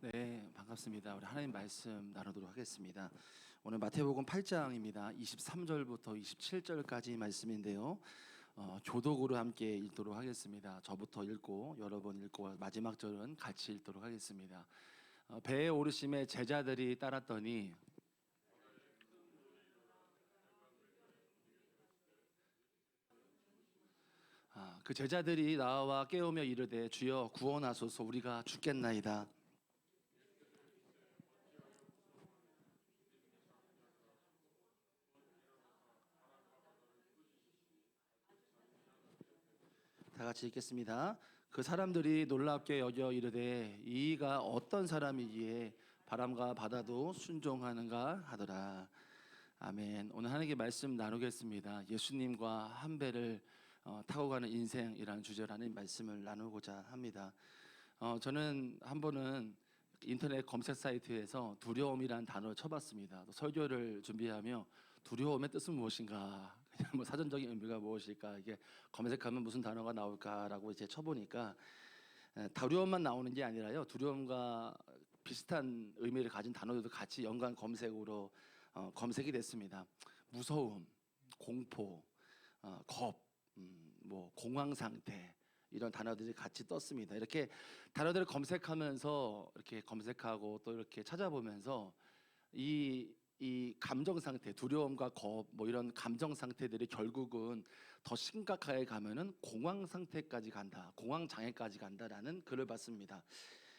네, 반갑습니다. 우리 하나님 말씀 나누도록 하겠습니다. 오늘 마태복음 8장입니다. 23절부터 27절까지 말씀인데요. 교독으로 함께 읽도록 하겠습니다. 저부터 읽고 여러 번 읽고 마지막 절은 같이 읽도록 하겠습니다. 배에 오르심에 제자들이 따랐더니 그 제자들이 나와 깨우며 이르되 주여 구원하소서 우리가 죽겠나이다. 다 같이 읽겠습니다. 그 사람들이 놀랍게 여겨 이르되 이가 어떤 사람이기에 바람과 바다도 순종하는가 하더라. 아멘. 오늘 하나님께 말씀 나누겠습니다. 예수님과 한 배를 타고 가는 인생이라는 주제로 하나님 말씀을 나누고자 합니다. 저는 한 번은 인터넷 검색 사이트에서 두려움이라는 단어를 쳐봤습니다. 설교를 준비하며 두려움의 뜻은 무엇인가, 그냥 뭐 사전적인 의미가 무엇일까, 이게 검색하면 무슨 단어가 나올까라고 이제 쳐보니까 두려움만 나오는 게 아니라요, 두려움과 비슷한 의미를 가진 단어들도 같이 연관 검색으로 검색이 됐습니다. 무서움, 공포, 겁, 뭐 공황 상태, 이런 단어들이 같이 떴습니다. 이렇게 단어들을 검색하면서 이렇게 검색하고 또 이렇게 찾아보면서 이 감정 상태, 두려움과 겁, 뭐 이런 감정 상태들이 결국은 더 심각하게 가면은 공황 상태까지 간다, 공황 장애까지 간다라는 글을 봤습니다.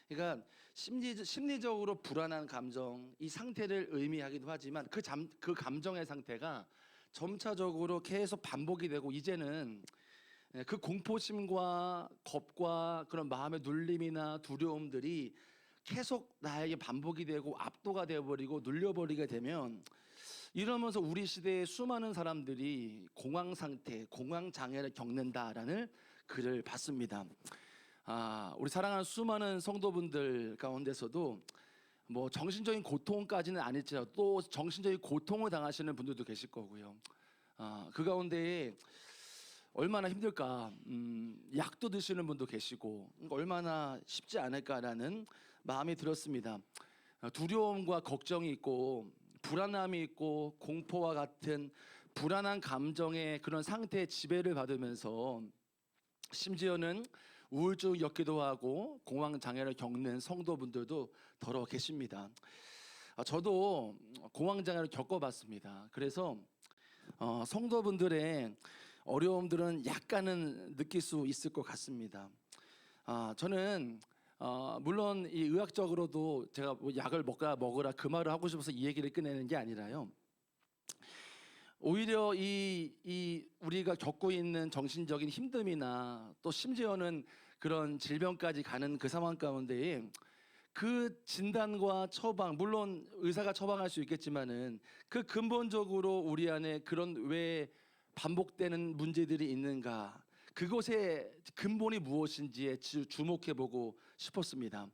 그러니까 심리적으로 불안한 감정, 이 상태를 의미하기도 하지만 그 감정의 상태가 점차적으로 계속 반복이 되고 이제는 그 공포심과 겁과 그런 마음의 눌림이나 두려움들이 계속 나에게 반복이 되고 압도가 되어버리고 눌려버리게 되면, 이러면서 우리 시대의 수많은 사람들이 공황 상태, 공황 장애를 겪는다라는 글을 봤습니다. 우리 사랑하는 수많은 성도분들 가운데서도 뭐 정신적인 고통까지는 아닐지라도 또 정신적인 고통을 당하시는 분들도 계실 거고요. 그 가운데에 얼마나 힘들까, 약도 드시는 분도 계시고 얼마나 쉽지 않을까라는 마음이 들었습니다. 두려움과 걱정이 있고 불안함이 있고 공포와 같은 불안한 감정의 그런 상태의 지배를 받으면서 심지어는 우울증을 겪기도 하고 공황 장애를 겪는 성도분들도 더러 계십니다. 저도 공황 장애를 겪어봤습니다. 그래서 성도분들의 어려움들은 약간은 느낄 수 있을 것 같습니다. 저는 물론 이 의학적으로도 제가 뭐 약을 먹으라 그 말을 하고 싶어서 이 얘기를 꺼내는 게 아니라요, 오히려 이 우리가 겪고 있는 정신적인 힘듦이나 또 심지어는 그런 질병까지 가는 그 상황 가운데에 그 진단과 처방, 물론 의사가 처방할 수 있겠지만은 그 근본적으로 우리 안에 그런 왜 반복되는 문제들이 있는가, 그것의 근본이 무엇인지에 주목해보고 싶었습니다.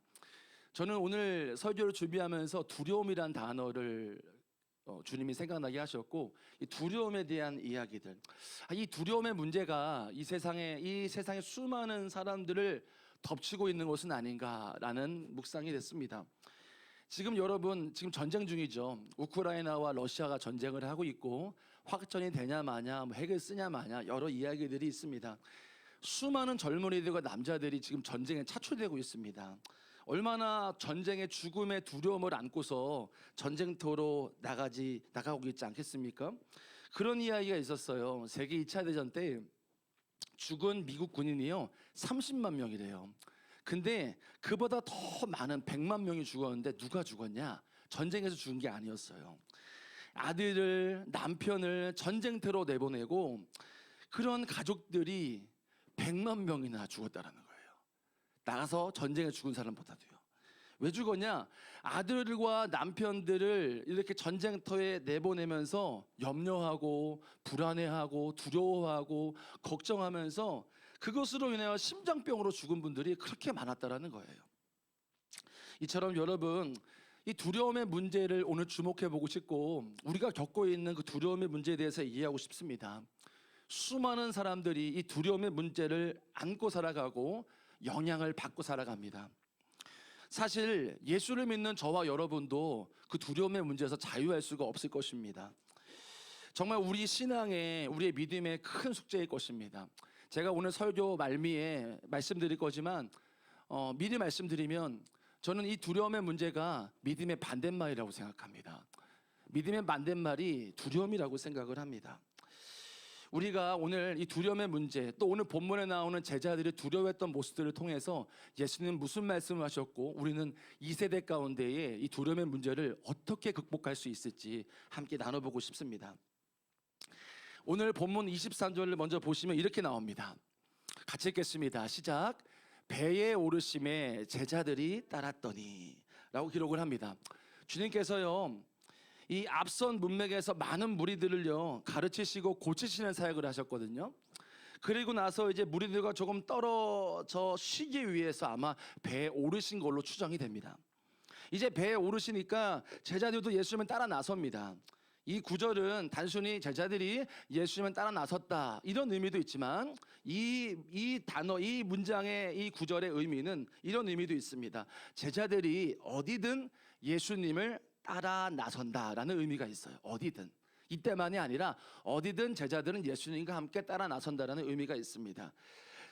저는 오늘 설교를 준비하면서 두려움이란 단어를 주님이 생각나게 하셨고, 이 두려움에 대한 이야기들, 이 두려움의 문제가 이 세상에 수많은 사람들을 덮치고 있는 것은 아닌가라는 묵상이 됐습니다. 지금 여러분, 지금 전쟁 중이죠. 우크라이나와 러시아가 전쟁을 하고 있고 확전이 되냐 마냐, 뭐 핵을 쓰냐 마냐, 여러 이야기들이 있습니다. 수많은 젊은이들과 남자들이 지금 전쟁에 차출되고 있습니다. 얼마나 전쟁의 죽음의 두려움을 안고서 전쟁터로 나가고 있지 않겠습니까? 그런 이야기가 있었어요. 세계 2차 대전 때 죽은 미국 군인이요 30만 명이래요. 근데 그보다 더 많은 100만 명이 죽었는데 누가 죽었냐? 전쟁에서 죽은 게 아니었어요. 아들을, 남편을 전쟁터로 내보내고 그런 가족들이 100만 명이나 죽었다라는 거예요. 나가서 전쟁에 죽은 사람보다도요. 왜 죽었냐? 아들과 남편들을 이렇게 전쟁터에 내보내면서 염려하고 불안해하고 두려워하고 걱정하면서 그것으로 인하여 심장병으로 죽은 분들이 그렇게 많았다라는 거예요. 이처럼 여러분, 이 두려움의 문제를 오늘 주목해보고 싶고, 우리가 겪고 있는 그 두려움의 문제에 대해서 이해하고 싶습니다. 수많은 사람들이 이 두려움의 문제를 안고 살아가고 영향을 받고 살아갑니다. 사실 예수를 믿는 저와 여러분도 그 두려움의 문제에서 자유할 수가 없을 것입니다. 정말 우리 신앙에, 우리의 믿음에 큰 숙제일 것입니다. 제가 오늘 설교 말미에 말씀드릴 거지만 미리 말씀드리면 저는 이 두려움의 문제가 믿음의 반대말이라고 생각합니다. 믿음의 반대말이 두려움이라고 생각을 합니다. 우리가 오늘 이 두려움의 문제, 또 오늘 본문에 나오는 제자들이 두려워했던 모습들을 통해서 예수님은 무슨 말씀을 하셨고 우리는 이 세대 가운데에 이 두려움의 문제를 어떻게 극복할 수 있을지 함께 나눠보고 싶습니다. 오늘 본문 23절을 먼저 보시면 이렇게 나옵니다. 같이 읽겠습니다. 시작. 배에 오르심에 제자들이 따랐더니 라고 기록을 합니다. 주님께서요, 이 앞선 문맥에서 많은 무리들을요 가르치시고 고치시는 사역을 하셨거든요. 그리고 나서 이제 무리들과 조금 떨어져 쉬기 위해서 아마 배에 오르신 걸로 추정이 됩니다. 이제 배에 오르시니까 제자들도 예수님을 따라 나섭니다. 이 구절은 단순히 제자들이 예수님을 따라 나섰다 이런 의미도 있지만 이 단어, 이 문장의 이 구절의 의미는 이런 의미도 있습니다. 제자들이 어디든 예수님을 따라 나선다라는 의미가 있어요. 어디든. 이때만이 아니라 어디든 제자들은 예수님과 함께 따라 나선다라는 의미가 있습니다.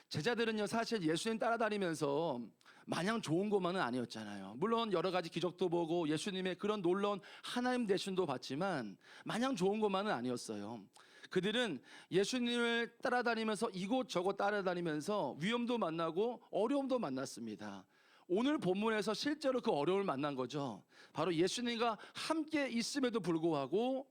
제자들은요 사실 예수님 따라다니면서 마냥 좋은 것만은 아니었잖아요. 물론 여러 가지 기적도 보고 예수님의 그런 놀라운 하나님 되심도 봤지만 마냥 좋은 것만은 아니었어요. 그들은 예수님을 따라다니면서 이곳저곳 따라다니면서 위험도 만나고 어려움도 만났습니다. 오늘 본문에서 실제로 그 어려움을 만난 거죠. 바로 예수님과 함께 있음에도 불구하고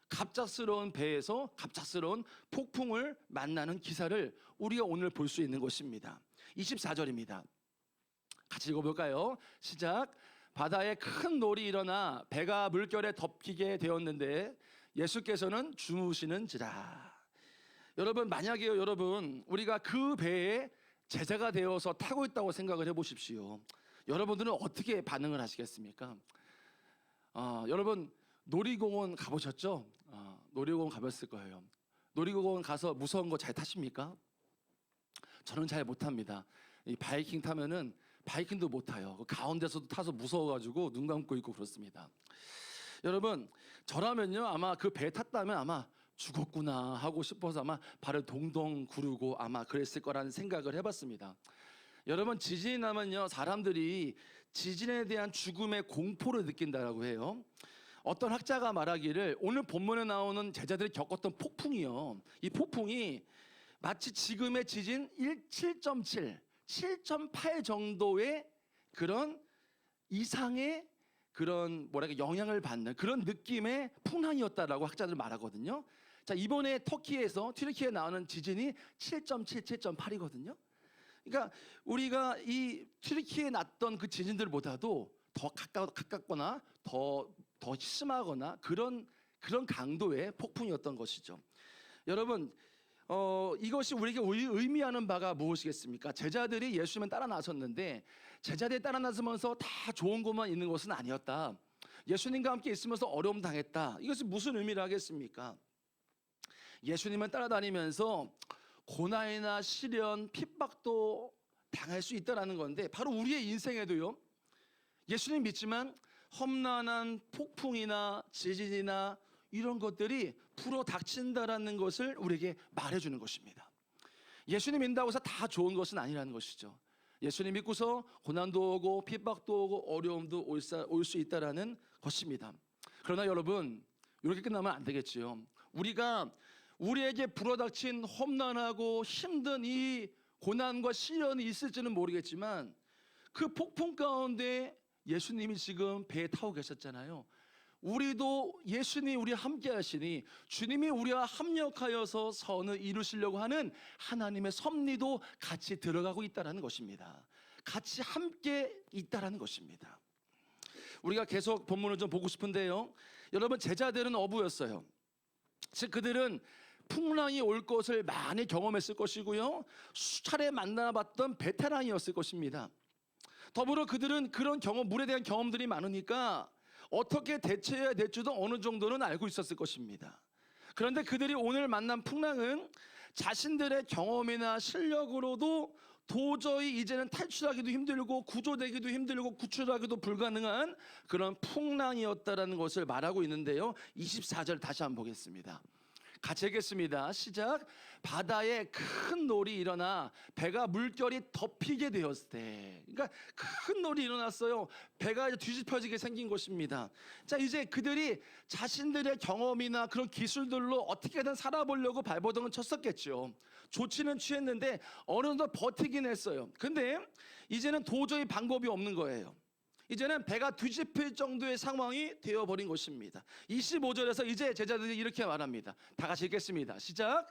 갑작스러운 배에서 갑작스러운 폭풍을 만나는 기사를 우리가 오늘 볼 수 있는 것입니다. 24절입니다. 같이 읽어볼까요? 시작. 바다에 큰 놀이 일어나 배가 물결에 덮이게 되었는데 예수께서는 주무시는지라. 여러분, 만약에요 여러분 우리가 그 배에 제자가 되어서 타고 있다고 생각을 해보십시오. 여러분들은 어떻게 반응을 하시겠습니까? 여러분 놀이공원 가보셨죠? 놀이공원 가봤을 거예요. 놀이공원 가서 무서운 거 잘 타십니까? 저는 잘 못합니다. 이 바이킹 타면은 바이킹도 못 타요. 그 가운데서도 타서 무서워가지고 눈 감고 있고 그렇습니다. 여러분 저라면요 아마 그 배 탔다면 아마 죽었구나 하고 싶어서 아마 발을 동동 구르고 아마 그랬을 거라는 생각을 해봤습니다. 여러분 지진이 나면요 사람들이 지진에 대한 죽음의 공포를 느낀다라고 해요. 어떤 학자가 말하기를 오늘 본문에 나오는 제자들이 겪었던 폭풍이요, 이 폭풍이 마치 지금의 지진 7.7, 7.8 정도의 그런 이상의 그런 영향을 받는 그런 느낌의 풍랑이었다라고 학자들 말하거든요. 자, 이번에 터키에서 튀르키예에 나오는 지진이 7.7, 7.8이거든요. 그러니까 우리가 이 튀르키예에 났던 그 지진들보다도 더 가깝거나 더 심하거나 그런 강도의 폭풍이었던 것이죠. 여러분 이것이 우리에게 의미하는 바가 무엇이겠습니까? 제자들이 예수님을 따라 나섰는데 제자들이 따라 나서면서 다 좋은 것만 있는 것은 아니었다. 예수님과 함께 있으면서 어려움 당했다. 이것이 무슨 의미를 하겠습니까? 예수님을 따라다니면서 고난이나 시련, 핍박도 당할 수 있다는 건데 바로 우리의 인생에도요 예수님 믿지만 험난한 폭풍이나 지진이나 이런 것들이 불어닥친다라는 것을 우리에게 말해주는 것입니다. 예수님 믿는다고 해서 다 좋은 것은 아니라는 것이죠. 예수님 믿고서 고난도 오고 핍박도 오고 어려움도 올 수 있다라는 것입니다. 그러나 여러분 이렇게 끝나면 안 되겠지요. 우리에게 불어닥친 험난하고 힘든 이 고난과 시련이 있을지는 모르겠지만 그 폭풍 가운데 예수님이 지금 배에 타고 계셨잖아요. 우리도 예수님이 우리와 함께 하시니 주님이 우리와 합력하여서 선을 이루시려고 하는 하나님의 섭리도 같이 들어가고 있다는 것입니다. 같이 함께 있다는 것입니다. 우리가 계속 본문을 좀 보고 싶은데요, 여러분 제자들은 어부였어요. 즉 그들은 풍랑이 올 것을 많이 경험했을 것이고요, 수차례 만나봤던 베테랑이었을 것입니다. 더불어 그들은 그런 물에 대한 경험들이 많으니까 어떻게 대처해야 될지도 어느 정도는 알고 있었을 것입니다. 그런데 그들이 오늘 만난 풍랑은 자신들의 경험이나 실력으로도 도저히 이제는 탈출하기도 힘들고 구조되기도 힘들고 구출하기도 불가능한 그런 풍랑이었다라는 것을 말하고 있는데요. 24절 다시 한번 보겠습니다. 같이 읽겠습니다. 시작. 바다에 큰 놀이 일어나 배가 물결이 덮이게 되었을 때, 그러니까 큰 놀이 일어났어요. 배가 이제 뒤집혀지게 생긴 것입니다. 자, 이제 그들이 자신들의 경험이나 그런 기술들로 어떻게든 살아보려고 발버둥을 쳤었겠죠. 조치는 취했는데 어느 정도 버티긴 했어요. 근데 이제는 도저히 방법이 없는 거예요. 이제는 배가 뒤집힐 정도의 상황이 되어버린 것입니다. 25절에서 이제 제자들이 이렇게 말합니다. 다 같이 읽겠습니다. 시작.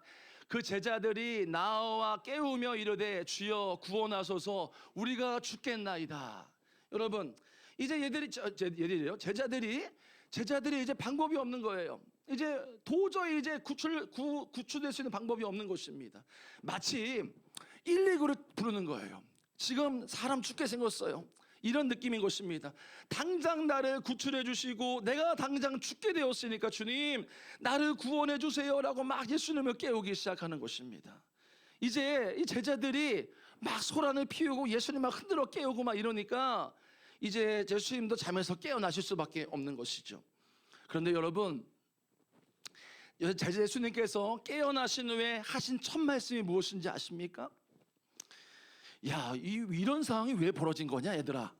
그 제자들이 나와 깨우며 이르되 주여 구원하소서 우리가 죽겠나이다. 여러분, 이제 제자들이 이제 방법이 없는 거예요. 이제 도저히 이제 구출될 수 있는 방법이 없는 것입니다. 마치 119를 부르는 거예요. 지금 사람 죽게 생겼어요. 이런 느낌인 것입니다. 당장 나를 구출해 주시고 내가 당장 죽게 되었으니까 주님 나를 구원해 주세요라고 막 예수님을 깨우기 시작하는 것입니다. 이제 이 제자들이 막 소란을 피우고 예수님 막 흔들어 깨우고 막 이러니까 이제 예수님도 잠에서 깨어나실 수밖에 없는 것이죠. 그런데 여러분, 예수님께서 깨어나신 후에 하신 첫 말씀이 무엇인지 아십니까? 야, 이런 상황이 왜 벌어진 거냐 얘들아.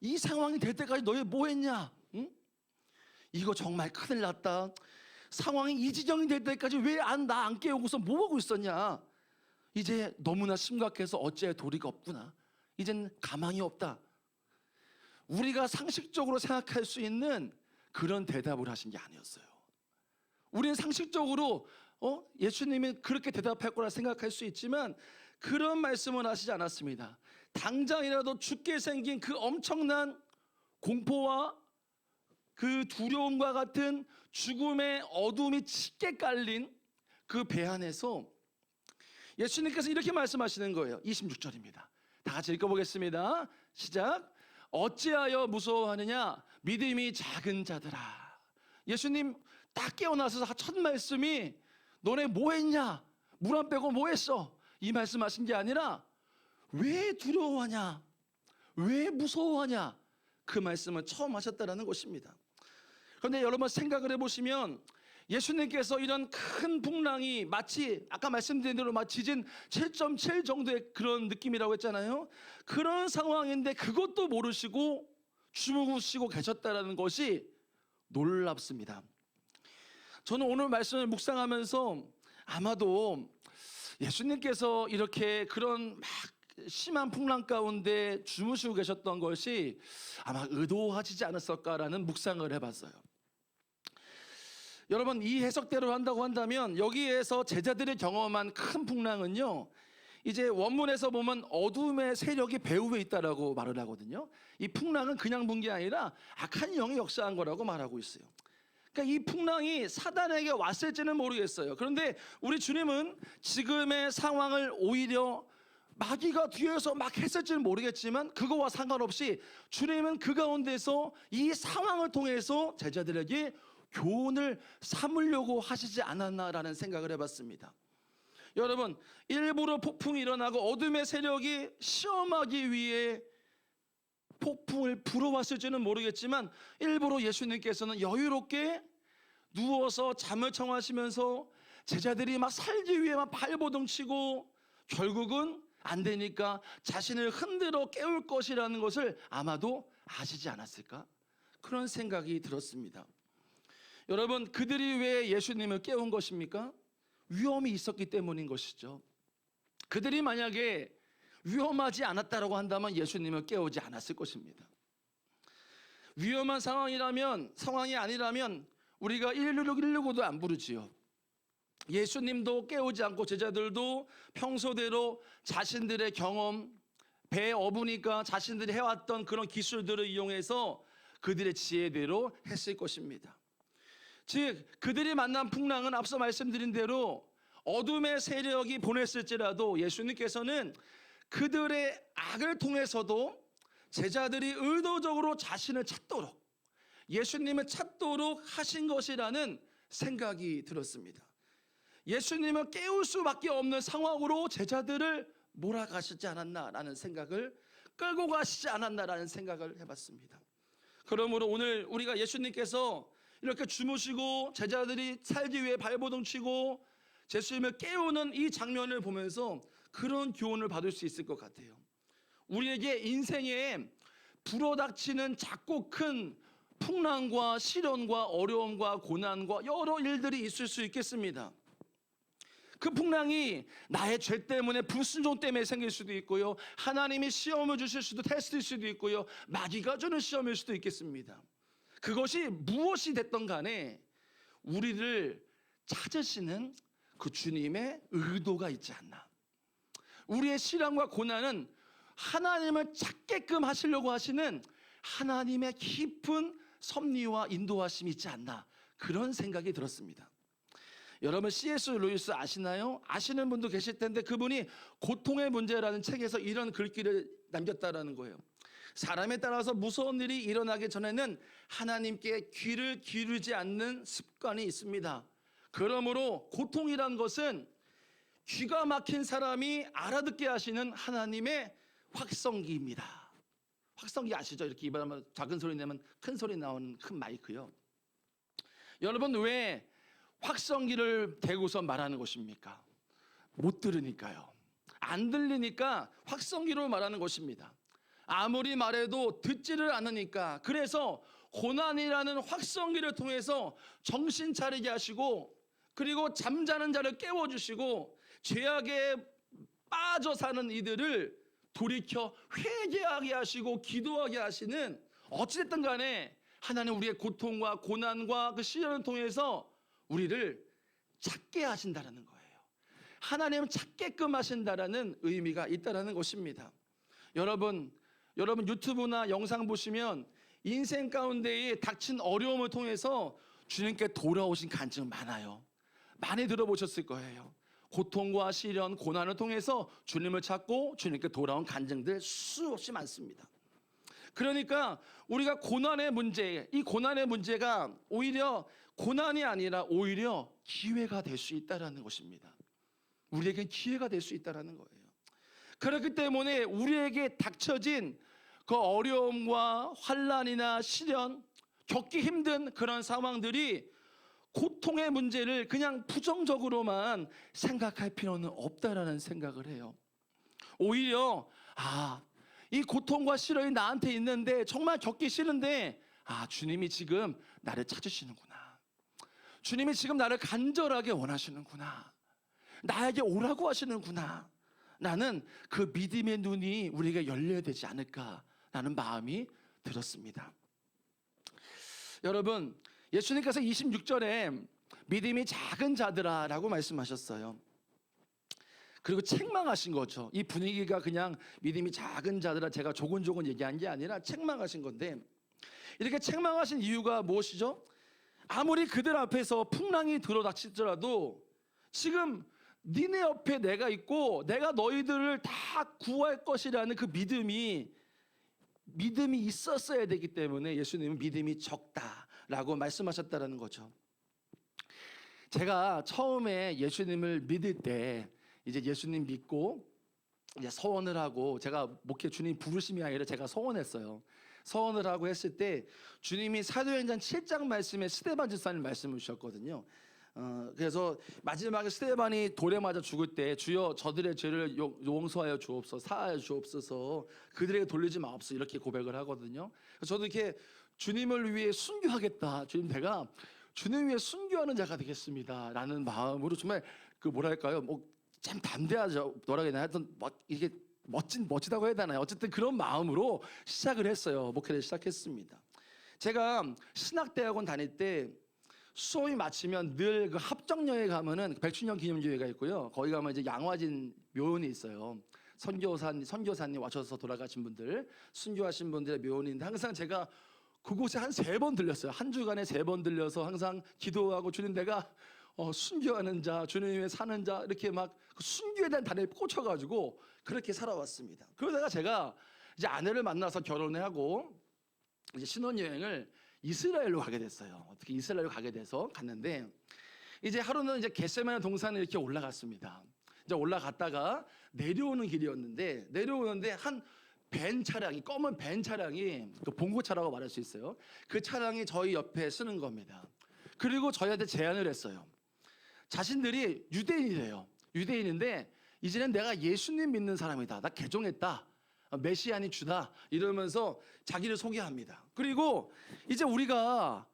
이 상황이 될 때까지 너희 뭐 했냐? 응? 이거 정말 큰일 났다. 상황이 이 지경이 될 때까지 왜 나 안 깨우고서 뭐 하고 있었냐? 이제 너무나 심각해서 어찌할 도리가 없구나. 이젠 가망이 없다. 우리가 상식적으로 생각할 수 있는 그런 대답을 하신 게 아니었어요. 우리는 상식적으로 예수님이 그렇게 대답할 거라 생각할 수 있지만 그런 말씀은 하시지 않았습니다. 당장이라도 죽게 생긴 그 엄청난 공포와 그 두려움과 같은 죽음의 어둠이 짙게 깔린 그 배 안에서 예수님께서 이렇게 말씀하시는 거예요. 26절입니다. 다 같이 읽어보겠습니다. 시작. 어찌하여 무서워하느냐 믿음이 작은 자들아. 예수님 딱 깨어나서 첫 말씀이 너네 뭐 했냐? 물 안 빼고 뭐 했어? 이 말씀하신 게 아니라 왜 두려워하냐? 왜 무서워하냐? 그 말씀을 처음 하셨다라는 것입니다. 그런데 여러분 생각을 해보시면 예수님께서 이런 큰 풍랑이 마치 아까 말씀드린 대로 지진 7.7 정도의 그런 느낌이라고 했잖아요. 그런 상황인데 그것도 모르시고 주무시고 계셨다라는 것이 놀랍습니다. 저는 오늘 말씀을 묵상하면서 아마도 예수님께서 이렇게 그런 막 심한 풍랑 가운데 주무시고 계셨던 것이 아마 의도하시지 않았을까라는 묵상을 해봤어요. 여러분, 이 해석대로 한다고 한다면 여기에서 제자들이 경험한 큰 풍랑은요, 이제 원문에서 보면 어둠의 세력이 배후에 있다라고 말을 하거든요. 이 풍랑은 그냥 분 게 아니라 악한 영이 역사한 거라고 말하고 있어요. 그러니까 이 풍랑이 사단에게 왔을지는 모르겠어요. 그런데 우리 주님은 지금의 상황을 오히려 마귀가 뒤에서 막 했을지는 모르겠지만 그거와 상관없이 주님은 그 가운데서 이 상황을 통해서 제자들에게 교훈을 삼으려고 하시지 않았나라는 생각을 해봤습니다. 여러분, 일부러 폭풍이 일어나고 어둠의 세력이 시험하기 위해 폭풍을 불어왔을지는 모르겠지만 일부러 예수님께서는 여유롭게 누워서 잠을 청하시면서 제자들이 막 살기 위해 막 발버둥 치고 결국은 안 되니까 자신을 흔들어 깨울 것이라는 것을 아마도 아시지 않았을까? 그런 생각이 들었습니다. 여러분, 그들이 왜 예수님을 깨운 것입니까? 위험이 있었기 때문인 것이죠. 그들이 만약에 위험하지 않았다라고 한다면 예수님을 깨우지 않았을 것입니다. 위험한 상황이 아니라면 우리가 119도 안 부르지요. 예수님도 깨우지 않고 제자들도 평소대로 자신들의 경험, 배 어부니까 자신들이 해왔던 그런 기술들을 이용해서 그들의 지혜대로 했을 것입니다. 즉 그들이 만난 풍랑은 앞서 말씀드린 대로 어둠의 세력이 보냈을지라도 예수님께서는 그들의 악을 통해서도 제자들이 의도적으로 자신을 찾도록 예수님을 찾도록 하신 것이라는 생각이 들었습니다. 예수님을 깨울 수밖에 없는 상황으로 제자들을 몰아가시지 않았나라는 생각을, 끌고 가시지 않았나라는 생각을 해봤습니다. 그러므로 오늘 우리가 예수님께서 이렇게 주무시고 제자들이 살기 위해 발버둥 치고 예수님을 깨우는 이 장면을 보면서 그런 교훈을 받을 수 있을 것 같아요. 우리에게 인생에 불어닥치는 작고 큰 풍랑과 시련과 어려움과 고난과 여러 일들이 있을 수 있겠습니다. 그 풍랑이 나의 죄 때문에, 불순종 때문에 생길 수도 있고요, 하나님이 시험을 주실 수도, 테스트일 수도 있고요, 마귀가 주는 시험일 수도 있겠습니다. 그것이 무엇이 됐던 간에 우리를 찾으시는 그 주님의 의도가 있지 않나. 우리의 시련과 고난은 하나님을 찾게끔 하시려고 하시는 하나님의 깊은 섭리와 인도하심이 있지 않나, 그런 생각이 들었습니다. 여러분 C.S. 루이스 아시나요? 아시는 분도 계실 텐데 그분이 고통의 문제라는 책에서 이런 글귀를 남겼다라는 거예요. 사람에 따라서 무서운 일이 일어나기 전에는 하나님께 귀를 기울이지 않는 습관이 있습니다. 그러므로 고통이란 것은 귀가 막힌 사람이 알아듣게 하시는 하나님의 확성기입니다. 확성기 아시죠? 이렇게 입하면 작은 소리 내면 큰 소리 나오는 큰 마이크요. 여러분, 왜 확성기를 대고서 말하는 것입니까? 못 들으니까요. 안 들리니까 확성기로 말하는 것입니다. 아무리 말해도 듣지를 않으니까. 그래서 고난이라는 확성기를 통해서 정신 차리게 하시고, 그리고 잠자는 자를 깨워주시고, 죄악에 빠져 사는 이들을 돌이켜 회개하게 하시고 기도하게 하시는, 어찌됐든 간에 하나님 우리의 고통과 고난과 그 시련을 통해서 우리를 찾게 하신다라는 거예요. 하나님을 찾게끔 하신다라는 의미가 있다라는 것입니다. 여러분 유튜브나 영상 보시면 인생 가운데에 닥친 어려움을 통해서 주님께 돌아오신 간증 많아요. 많이 들어보셨을 거예요. 고통과 시련, 고난을 통해서 주님을 찾고 주님께 돌아온 간증들 수없이 많습니다. 그러니까 우리가 고난의 문제, 이 고난의 문제가 오히려 고난이 아니라 오히려 기회가 될 수 있다는 것입니다. 우리에겐 기회가 될 수 있다는 거예요. 그렇기 때문에 우리에게 닥쳐진 그 어려움과 환난이나 시련, 겪기 힘든 그런 상황들이 고통의 문제를 그냥 부정적으로만 생각할 필요는 없다라는 생각을 해요. 오히려 이 고통과 시련이 나한테 있는데 정말 겪기 싫은데 주님이 지금 나를 찾으시는구나. 주님이 지금 나를 간절하게 원하시는구나. 나에게 오라고 하시는구나. 나는 그 믿음의 눈이 우리가 열려야 되지 않을까라는 마음이 들었습니다. 여러분, 예수님께서 26절에 믿음이 작은 자들아 라고 말씀하셨어요. 그리고 책망하신 거죠. 이 분위기가 그냥 믿음이 작은 자들아 제가 조곤조곤 얘기한 게 아니라 책망하신 건데, 이렇게 책망하신 이유가 무엇이죠? 아무리 그들 앞에서 풍랑이 들어닥치더라도 지금 니네 옆에 내가 있고 내가 너희들을 다 구할 것이라는 그 믿음이 있었어야 되기 때문에 예수님은 믿음이 적다라고 말씀하셨다는 거죠. 제가 처음에 예수님을 믿을 때, 이제 예수님 믿고 이제 서원을 하고, 제가 목회 주님 부르심이 아니라 제가 서원했어요. 서원을 하고 했을 때 주님이 사도행전 7장 말씀에 스데반 집사님 말씀을 주셨거든요. 그래서 마지막에 스데반이 돌에 맞아 죽을 때 주여 저들의 죄를 용서하여 주옵소서, 사하여 주옵소서, 그들에게 돌리지 마옵소서, 이렇게 고백을 하거든요. 저도 이렇게 주님을 위해 순교하겠다, 주님 내가 주님 위해 순교하는 자가 되겠습니다 라는 마음으로, 정말 그 뭐랄까요, 참 담대하죠. 뭐라 해야 되나, 하여튼 이게 멋지다고 해야 되나요? 어쨌든 그런 마음으로 시작을 했어요. 목회를 시작했습니다. 제가 신학대학원 다닐 때 수업이 마치면 늘 그 합정역에 가면은 백춘년 기념교회가 있고요. 거기 가면 이제 양화진 묘원이 있어요. 선교사님 와셔서 돌아가신 분들, 순교하신 분들의 묘원인데, 항상 제가 그곳에 한 3번 들렸어요. 한 주간에 3번 들려서 항상 기도하고, 주님 내가 순교하는 자, 주님 위해 사는 자, 이렇게 막 그 순교에 대한 단어에 꽂혀가지고 그렇게 살아왔습니다. 그러다가 제가 이제 아내를 만나서 결혼을 하고 이제 신혼여행을 이스라엘로 가게 됐어요. 어떻게 이스라엘로 가게 돼서 갔는데, 이제 하루는 이제 겟세마네 동산에 이렇게 올라갔습니다. 이제 올라갔다가 내려오는 길이었는데 내려오는데 한 벤 차량이 검은 벤 차량이 그 봉고차라고 말할 수 있어요. 그 차량이 저희 옆에 쓰는 겁니다. 그리고 저희한테 제안을 했어요. 자신들이 유대인이래요. 유대인인데 이제는 내가 예수님 믿는 사람이다. 나 개종했다. 메시아니 주다. 이러면서 자기를 소개합니다. 그리고 이제 우리가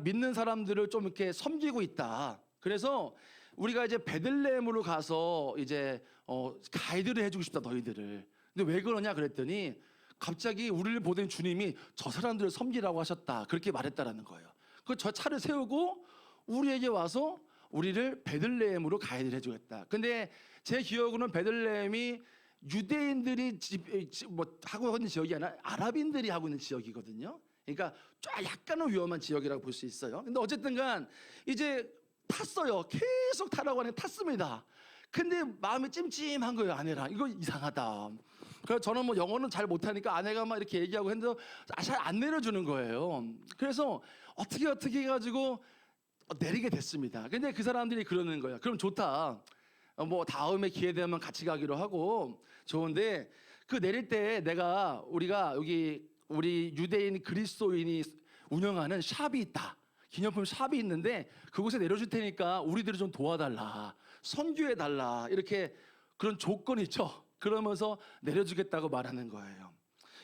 믿는 사람들을 좀 이렇게 섬기고 있다. 그래서 우리가 이제 베들레헴으로 가서 이제 가이드를 해주고 싶다 너희들을. 근데 왜 그러냐 그랬더니 갑자기 우리를 보던 주님이 저 사람들을 섬기라고 하셨다. 그렇게 말했다라는 거예요. 그 저 차를 세우고 우리에게 와서 우리를 베들레헴으로 가이드를 해주겠다. 근데 제 기억으로는 베들레헴이 유대인들이 하고 있는 지역이 아니라 아랍인들이 하고 있는 지역이거든요. 그러니까 약간은 위험한 지역이라고 볼 수 있어요. 근데 어쨌든간 이제 탔어요. 계속 타라고 하니 탔습니다. 근데 마음이 찜찜한 거예요. 아내랑 이거 이상하다. 그래서 저는 뭐 영어는 잘 못하니까 아내가 막 이렇게 얘기하고 했는데 잘 안 내려주는 거예요. 그래서 어떻게 해가지고 내리게 됐습니다. 근데 그 사람들이 그러는 거예요. 그럼 좋다. 뭐 다음에 기회 되면 같이 가기로 하고 좋은데 그 내릴 때 우리가 여기 우리 유대인 그리스도인이 운영하는 샵이 있다. 기념품 샵이 있는데 그곳에 내려줄 테니까 우리들을 좀 도와달라. 선교해달라. 이렇게 그런 조건이 있죠. 그러면서 내려주겠다고 말하는 거예요.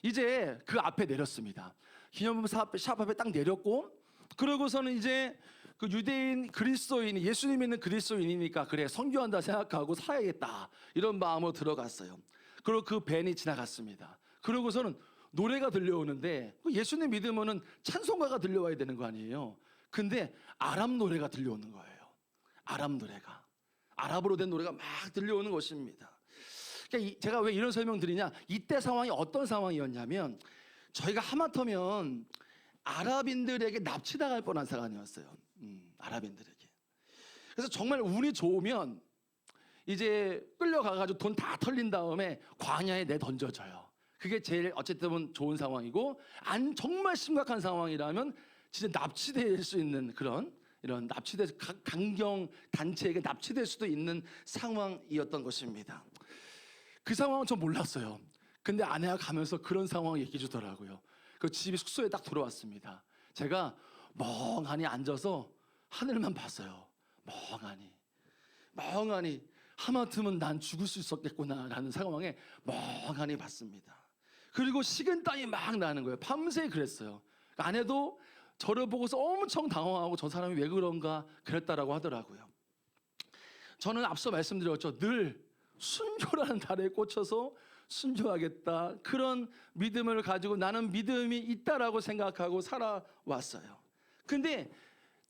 이제 그 앞에 내렸습니다. 기념품 샵 앞에 딱 내렸고 그러고서는 이제 그 유대인 그리스도인이 예수님 믿는 그리스도인이니까 그래 선교한다 생각하고 사야겠다 이런 마음으로 들어갔어요. 그리고 그 밴이 지나갔습니다. 그러고서는 노래가 들려오는데 예수님 믿으면은 찬송가가 들려와야 되는 거 아니에요. 근데 아랍 노래가 들려오는 거예요. 아랍 노래가 아랍어로 된 노래가 막 들려오는 것입니다. 그러니까 제가 왜 이런 설명 드리냐, 이때 상황이 어떤 상황이었냐면 저희가 하마터면 아랍인들에게 납치당할 뻔한 상황이었어요. 아랍인들에게. 그래서 정말 운이 좋으면 이제 끌려가가지고 돈 다 털린 다음에 광야에 내던져져요. 그게 제일 어쨌든 좋은 상황이고, 정말 심각한 상황이라면 진짜 납치될 수 있는 이런 강경 단체에게 납치될 수도 있는 상황이었던 것입니다. 그 상황은 전 몰랐어요. 근데 아내가 가면서 그런 상황을 얘기해 주더라고요. 그 집이 숙소에 딱 들어왔습니다. 제가 멍하니 앉아서 하늘만 봤어요. 멍하니 하마터면 난 죽을 수 있었겠구나라는 상황에 멍하니 봤습니다. 그리고 식은땀이 막 나는 거예요. 밤새 그랬어요. 아내도 저를 보고서 엄청 당황하고 저 사람이 왜 그런가 그랬다라고 하더라고요. 저는 앞서 말씀드렸죠. 늘 순교라는 다리에 꽂혀서 순교하겠다. 그런 믿음을 가지고 나는 믿음이 있다라고 생각하고 살아왔어요. 근데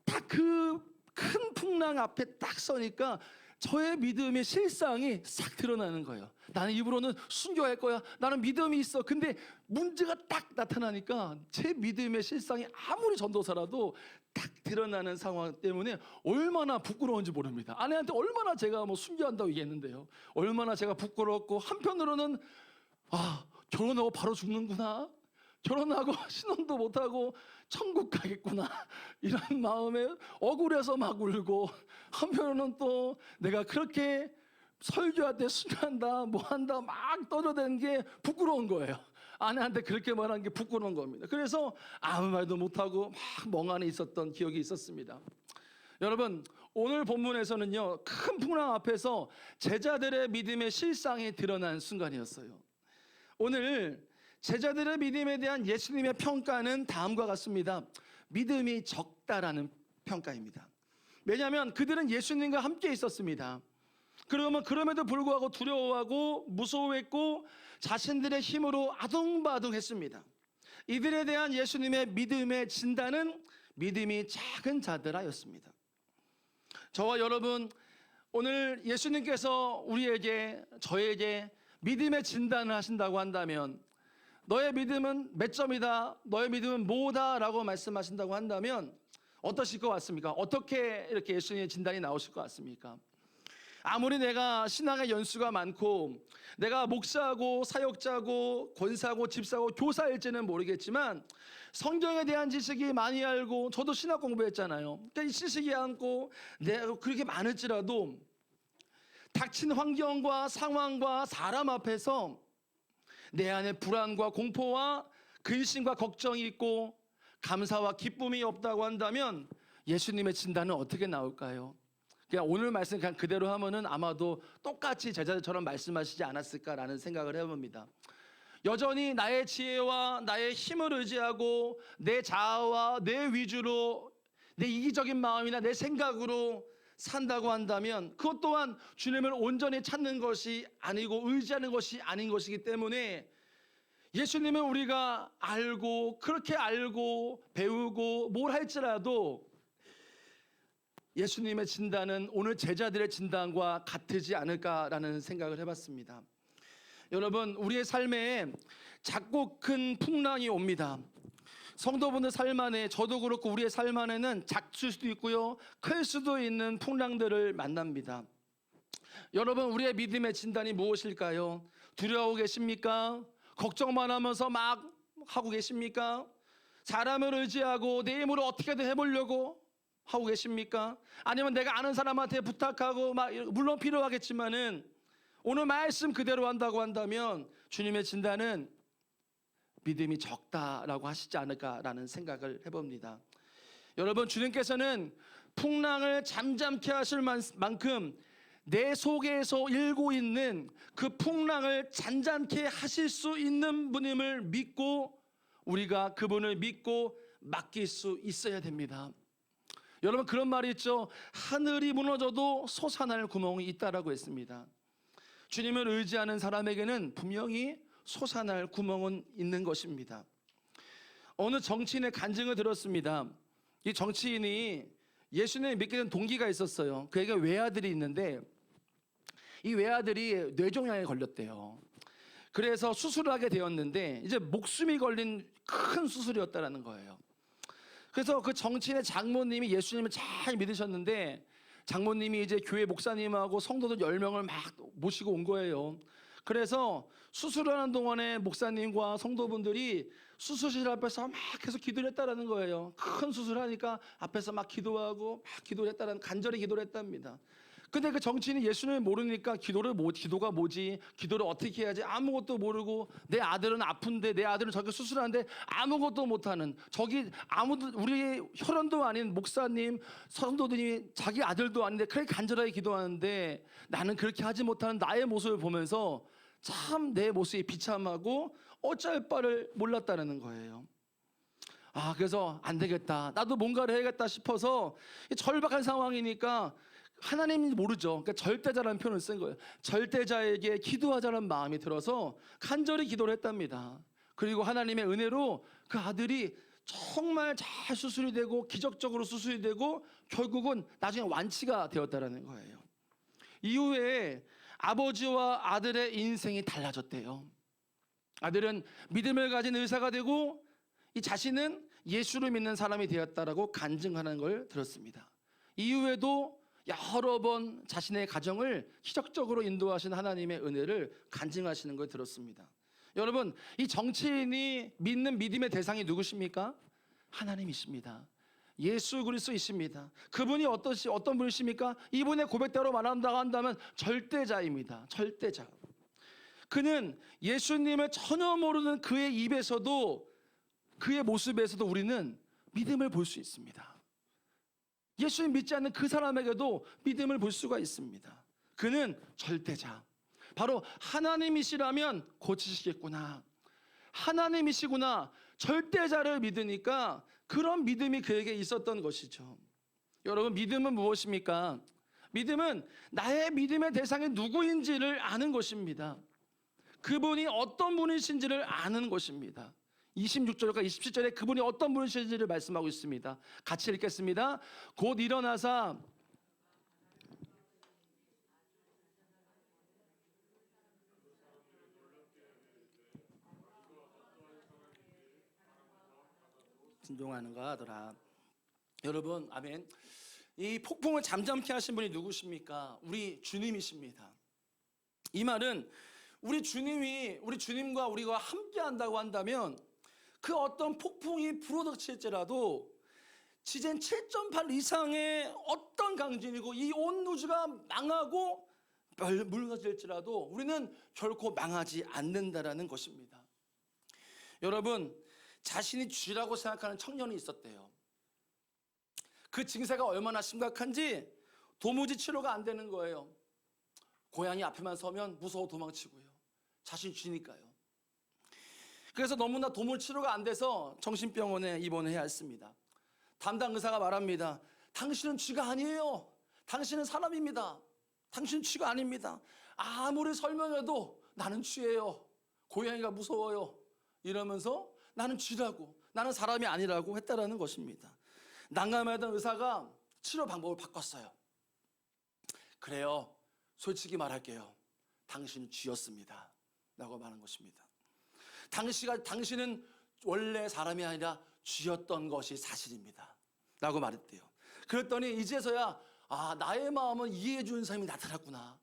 딱 그 큰 풍랑 앞에 딱 서니까 저의 믿음의 실상이 싹 드러나는 거예요. 나는 입으로는 순교할 거야. 나는 믿음이 있어. 근데 문제가 딱 나타나니까 제 믿음의 실상이 아무리 전도사라도 딱 드러나는 상황 때문에 얼마나 부끄러운지 모릅니다. 아내한테 얼마나 제가 순교한다고 얘기했는데요. 얼마나 제가 부끄럽고 한편으로는 결혼하고 바로 죽는구나. 결혼하고 신혼도 못하고 천국 가겠구나 이런 마음에 억울해서 막 울고, 한편으로는 또 내가 그렇게 설교할 때 순교한다 뭐한다 막 떠들어대는 게 부끄러운 거예요. 아내한테 그렇게 말한 게 부끄러운 겁니다. 그래서 아무 말도 못하고 막 멍하니 있었던 기억이 있었습니다. 여러분, 오늘 본문에서는요 큰 풍랑 앞에서 제자들의 믿음의 실상이 드러난 순간이었어요. 오늘 제자들의 믿음에 대한 예수님의 평가는 다음과 같습니다. 믿음이 적다라는 평가입니다. 왜냐하면 그들은 예수님과 함께 있었습니다. 그럼에도 불구하고 두려워하고 무서워했고 자신들의 힘으로 아둥바둥했습니다. 이들에 대한 예수님의 믿음의 진단은 믿음이 작은 자들아였습니다. 저와 여러분, 오늘 예수님께서 저에게 믿음의 진단을 하신다고 한다면, 너의 믿음은 몇 점이다, 너의 믿음은 뭐다 라고 말씀하신다고 한다면 어떠실 것 같습니까? 어떻게 이렇게 예수님의 진단이 나오실 것 같습니까? 아무리 내가 신앙의 연수가 많고 내가 목사고 사역자고 권사고 집사고 교사일지는 모르겠지만 성경에 대한 지식이 많이 알고, 저도 신학 공부했잖아요. 그러니까 이 지식이 많고 내가 그렇게 많을지라도 닥친 환경과 상황과 사람 앞에서 내 안에 불안과 공포와 근심과 걱정이 있고 감사와 기쁨이 없다고 한다면 예수님의 진단은 어떻게 나올까요? 그냥 오늘 말씀 그냥 그대로 하면은 아마도 똑같이 제자들처럼 말씀하시지 않았을까라는 생각을 해봅니다. 여전히 나의 지혜와 나의 힘을 의지하고 내 자아와 내 위주로 내 이기적인 마음이나 내 생각으로 산다고 한다면 그것 또한 주님을 온전히 찾는 것이 아니고 의지하는 것이 아닌 것이기 때문에 예수님은 우리가 알고 그렇게 알고 배우고 뭘 할지라도 예수님의 진단은 오늘 제자들의 진단과 같지 않을까라는 생각을 해봤습니다. 여러분, 우리의 삶에 작고 큰 풍랑이 옵니다. 성도분들 삶 안에, 저도 그렇고 우리의 삶 안에는 작을 수도 있고요, 클 수도 있는 풍랑들을 만납니다. 여러분, 우리의 믿음의 진단이 무엇일까요? 두려워하고 계십니까? 걱정만 하면서 막 하고 계십니까? 사람을 의지하고 내 힘으로 어떻게든 해보려고 하고 계십니까? 아니면 내가 아는 사람한테 부탁하고 물론 필요하겠지만은 오늘 말씀 그대로 한다고 한다면 주님의 진단은 믿음이 적다라고 하시지 않을까라는 생각을 해봅니다. 여러분, 주님께서는 풍랑을 잠잠케 하실 만큼 내 속에서 일고 있는 그 풍랑을 잔잔케 하실 수 있는 분임을 믿고 우리가 그분을 믿고 맡길 수 있어야 됩니다. 여러분, 그런 말이 있죠. 하늘이 무너져도 솟아날 구멍이 있다라고 했습니다. 주님을 의지하는 사람에게는 분명히 솟아날 구멍은 있는 것입니다. 어느 정치인의 간증을 들었습니다. 이 정치인이 예수님을 믿게 된 동기가 있었어요. 그에게 외아들이 있는데 이 외아들이 뇌종양에 걸렸대요. 그래서 수술을 하게 되었는데 이제 목숨이 걸린 큰 수술이었다라는 거예요. 그래서 그 정치인의 장모님이 예수님을 잘 믿으셨는데 장모님이 이제 교회 목사님하고 성도들 10명을 막 모시고 온 거예요. 그래서 수술을 하는 동안에 목사님과 성도분들이 수술실 앞에서 막 계속 기도를 했다라는 거예요. 큰 수술하니까 앞에서 막 기도하고 막 기도를 했다라는, 간절히 기도를 했답니다. 근데 그 정치인이 예수님을 모르니까 기도가 뭐지, 기도를 어떻게 해야지 아무것도 모르고, 내 아들은 아픈데, 내 아들은 저기 수술하는데 아무것도 못하는, 저기 아무도 우리 혈연도 아닌 목사님 성도들이 자기 아들도 아닌데 그렇게 간절하게 기도하는데 나는 그렇게 하지 못하는 나의 모습을 보면서 참 내 모습이 비참하고 어쩔 바를 몰랐다는 거예요. 그래서 안 되겠다, 나도 뭔가를 해야겠다 싶어서, 절박한 상황이니까 하나님인지 모르죠. 그러니까 절대자라는 표현을 쓴 거예요. 절대자에게 기도하자는 마음이 들어서 간절히 기도를 했답니다. 그리고 하나님의 은혜로 그 아들이 정말 잘 수술이 되고 기적적으로 수술이 되고 결국은 나중에 완치가 되었다라는 거예요. 이후에 아버지와 아들의 인생이 달라졌대요. 아들은 믿음을 가진 의사가 되고 이 자신은 예수를 믿는 사람이 되었다라고 간증하는 걸 들었습니다. 이후에도 여러 번 자신의 가정을 기적적으로 인도하신 하나님의 은혜를 간증하시는 걸 들었습니다. 여러분, 이 정치인이 믿는 믿음의 대상이 누구십니까? 하나님이십니다. 예수 그리스도이십니다. 그분이 어떤 분이십니까? 이분의 고백대로 말한다고 한다면 절대자입니다. 절대자. 그는 예수님을 전혀 모르는 그의 입에서도, 그의 모습에서도 우리는 믿음을 볼 수 있습니다. 예수님 믿지 않는 그 사람에게도 믿음을 볼 수가 있습니다. 그는 절대자. 바로 하나님이시라면 고치시겠구나, 하나님이시구나, 절대자를 믿으니까 그런 믿음이 그에게 있었던 것이죠. 여러분, 믿음은 무엇입니까? 믿음은 나의 믿음의 대상이 누구인지를 아는 것입니다. 그분이 어떤 분이신지를 아는 것입니다. 26절과 27절에 그분이 어떤 분이신지를 말씀하고 있습니다. 같이 읽겠습니다. 곧 일어나사 진동하는가 하더라. 여러분, 아멘. 이 폭풍을 잠잠케 하신 분이 누구십니까? 우리 주님이십니다. 이 말은 우리 주님과 우리가 함께 한다고 한다면 그 어떤 폭풍이 불어닥칠지라도 지진 7.8 이상의 어떤 강진이고 이 온 우주가 망하고 무너질지라도 우리는 결코 망하지 않는다라는 것입니다. 여러분, 자신이 쥐라고 생각하는 청년이 있었대요. 그 증세가 얼마나 심각한지 도무지 치료가 안 되는 거예요. 고양이 앞에만 서면 무서워 도망치고요. 자신이 쥐니까요. 그래서 너무나 도무 치료가 안 돼서 정신병원에 입원해야 했습니다. 담당 의사가 말합니다. 당신은 쥐가 아니에요. 당신은 사람입니다. 당신은 쥐가 아닙니다. 아무리 설명해도 나는 쥐예요. 고양이가 무서워요. 이러면서 나는 쥐라고, 나는 사람이 아니라고 했다라는 것입니다. 난감하던 의사가 치료 방법을 바꿨어요. 그래요. 솔직히 말할게요. 당신은 쥐였습니다. 라고 말한 것입니다. 당신은 원래 사람이 아니라 쥐였던 것이 사실입니다. 라고 말했대요. 그랬더니 이제서야 나의 마음을 이해해 주는 사람이 나타났구나.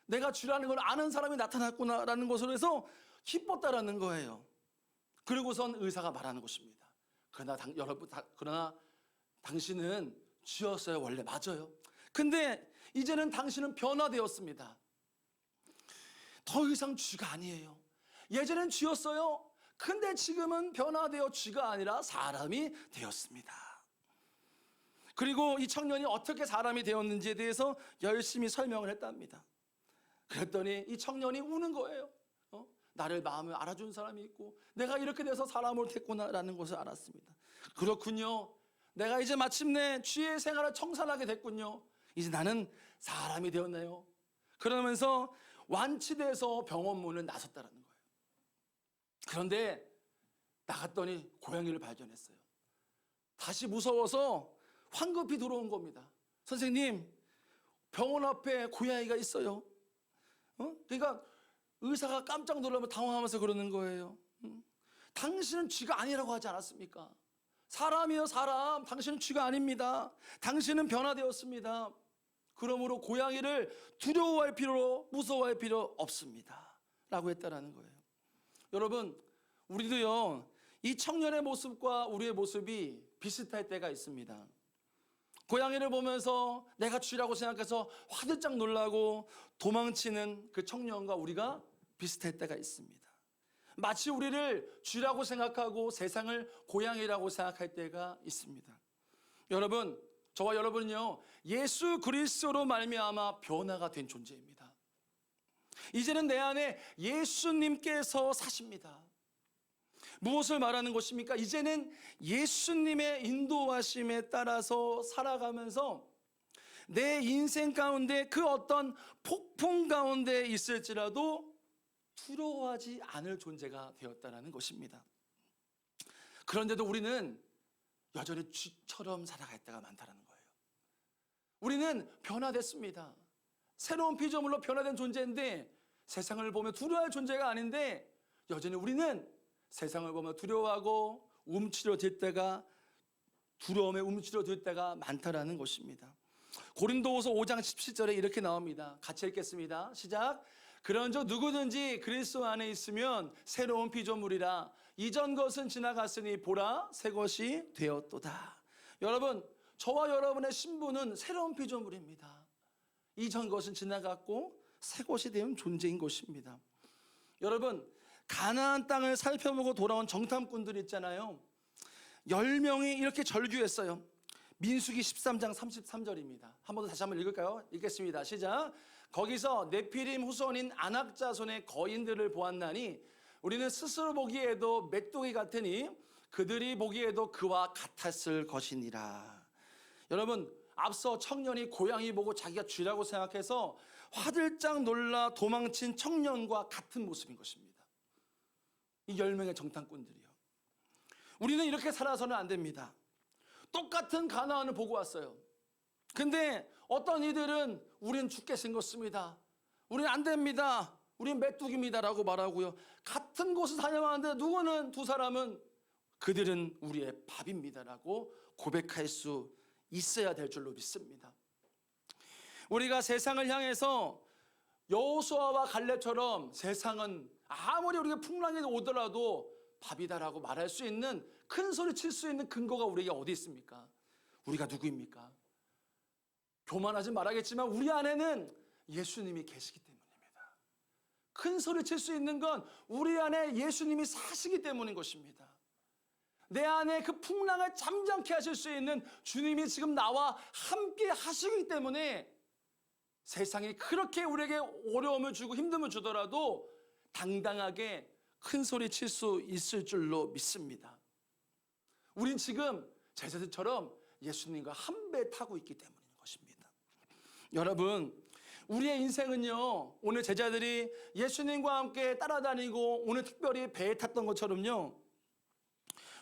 내가 쥐라는 걸 아는 사람이 나타났구나라는 것을 해서 기뻤다라는 거예요. 그리고선 의사가 말하는 것입니다. 그러나 당신은 쥐였어요. 원래 맞아요. 근데 이제는 당신은 변화되었습니다. 더 이상 쥐가 아니에요. 예전엔 쥐였어요. 근데 지금은 변화되어 쥐가 아니라 사람이 되었습니다. 그리고 이 청년이 어떻게 사람이 되었는지에 대해서 열심히 설명을 했답니다. 그랬더니 이 청년이 우는 거예요. 나를 마음을 알아준 사람이 있고 내가 이렇게 돼서 사람으로 됐구나라는 것을 알았습니다. 그렇군요. 내가 이제 마침내 쥐의 생활을 청산하게 됐군요. 이제 나는 사람이 되었네요. 그러면서 완치돼서 병원 문을 나섰다라는 거예요. 그런데 나갔더니 고양이를 발견했어요. 다시 무서워서 황급히 들어온 겁니다. 선생님, 병원 앞에 고양이가 있어요. 그러니까 의사가 깜짝 놀라면 당황하면서 그러는 거예요. 당신은 쥐가 아니라고 하지 않았습니까? 사람이요, 사람. 당신은 쥐가 아닙니다. 당신은 변화되었습니다. 그러므로 고양이를 두려워할 필요, 무서워할 필요 없습니다. 라고 했다라는 거예요. 여러분, 우리도요, 이 청년의 모습과 우리의 모습이 비슷할 때가 있습니다. 고양이를 보면서 내가 쥐라고 생각해서 화들짝 놀라고 도망치는 그 청년과 우리가 비슷할 때가 있습니다. 마치 우리를 쥐라고 생각하고 세상을 고양이라고 생각할 때가 있습니다. 여러분, 저와 여러분은요, 예수 그리스도로 말미암아 변화가 된 존재입니다. 이제는 내 안에 예수님께서 사십니다. 무엇을 말하는 것입니까? 이제는 예수님의 인도하심에 따라서 살아가면서 내 인생 가운데 그 어떤 폭풍 가운데 있을지라도 두려워하지 않을 존재가 되었다는 것입니다. 그런데도 우리는 여전히 쥐처럼 살아갈 때가 많다는 거예요. 우리는 변화됐습니다. 새로운 피조물로 변화된 존재인데 세상을 보며 두려워할 존재가 아닌데 여전히 우리는 세상을 보며 두려워하고 움츠러들 때가 두려움에 움츠러들 때가 많다라는 것입니다. 고린도후서 5장 17절에 이렇게 나옵니다. 같이 읽겠습니다. 시작. 그런즉 누구든지 그리스도 안에 있으면 새로운 피조물이라 이전 것은 지나갔으니 보라 새 것이 되었도다. 여러분, 저와 여러분의 신분은 새로운 피조물입니다. 이전 것은 지나갔고 새 것이 된 존재인 것입니다. 여러분, 가나안 땅을 살펴보고 돌아온 정탐꾼들 있잖아요. 10명이 이렇게 절규했어요. 민수기 13장 33절입니다. 한 번 더 다시 한번 읽을까요? 읽겠습니다. 시작. 거기서 네피림 후손인 아낙 자손의 거인들을 보았나니 우리는 스스로 보기에도 메뚜기 같으니 그들이 보기에도 그와 같았을 것이니라. 여러분, 앞서 청년이 고양이 보고 자기가 쥐라고 생각해서 화들짝 놀라 도망친 청년과 같은 모습인 것입니다. 이 10명의 정탐꾼들이요. 우리는 이렇게 살아서는 안 됩니다. 똑같은 가나안을 보고 왔어요. 근데 어떤 이들은 우린 죽게 생겼습니다. 우린 안 됩니다. 우린 메뚜기입니다. 라고 말하고요. 같은 곳을 다녀왔는데 누구는 두 사람은 그들은 우리의 밥입니다. 라고 고백할 수 있어야 될 줄로 믿습니다. 우리가 세상을 향해서 여호수아와 갈렙처럼 세상은 아무리 우리가 풍랑이 오더라도 밥이다라고 말할 수 있는 큰 소리 칠 수 있는 근거가 우리에게 어디 있습니까? 우리가 누구입니까? 교만하지 말아야겠지만 우리 안에는 예수님이 계시기 때문입니다. 큰 소리 칠 수 있는 건 우리 안에 예수님이 사시기 때문인 것입니다. 내 안에 그 풍랑을 잠잠케 하실 수 있는 주님이 지금 나와 함께 하시기 때문에 세상이 그렇게 우리에게 어려움을 주고 힘듦을 주더라도 당당하게 큰 소리 칠 수 있을 줄로 믿습니다. 우린 지금 제자들처럼 예수님과 한 배 타고 있기 때문인 것입니다. 여러분, 우리의 인생은요, 오늘 제자들이 예수님과 함께 따라다니고 오늘 특별히 배에 탔던 것처럼요,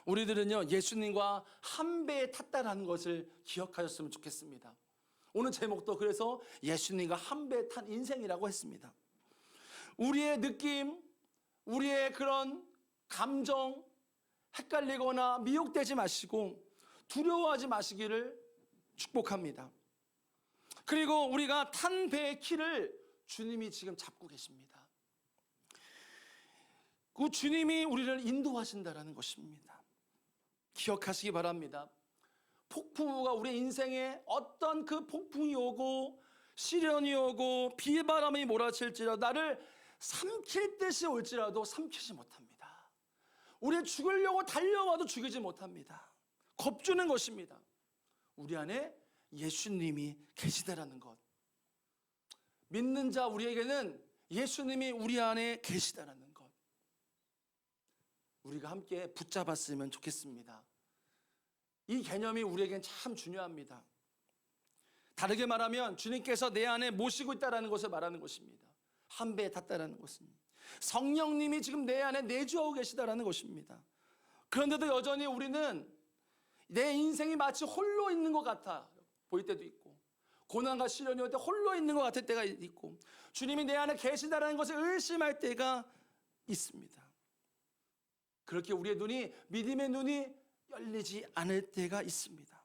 우리들은요 예수님과 한 배에 탔다라는 것을 기억하셨으면 좋겠습니다. 오늘 제목도 그래서 예수님과 한 배에 탄 인생이라고 했습니다. 우리의 느낌, 우리의 그런 감정 헷갈리거나 미혹되지 마시고 두려워하지 마시기를 축복합니다. 그리고 우리가 탄 배의 키를 주님이 지금 잡고 계십니다. 그 주님이 우리를 인도하신다라는 것입니다. 기억하시기 바랍니다. 폭풍우가 우리 인생에 어떤 그 폭풍이 오고 시련이 오고 비바람이 몰아칠지라도 나를 삼킬 듯이 올지라도 삼키지 못합니다. 우리 죽으려고 달려와도 죽이지 못합니다. 겁주는 것입니다. 우리 안에 예수님이 계시다라는 것. 믿는 자 우리에게는 예수님이 우리 안에 계시다라는 것. 우리가 함께 붙잡았으면 좋겠습니다. 이 개념이 우리에겐 참 중요합니다. 다르게 말하면 주님께서 내 안에 모시고 있다는 것을 말하는 것입니다. 한 배에 탔다는 것은 성령님이 지금 내 안에 내주하고 계시다는 것입니다. 그런데도 여전히 우리는 내 인생이 마치 홀로 있는 것 같아 보일 때도 있고, 고난과 시련이 올 때 홀로 있는 것 같을 때가 있고, 주님이 내 안에 계시다는 것을 의심할 때가 있습니다. 그렇게 우리의 눈이, 믿음의 눈이 열리지 않을 때가 있습니다.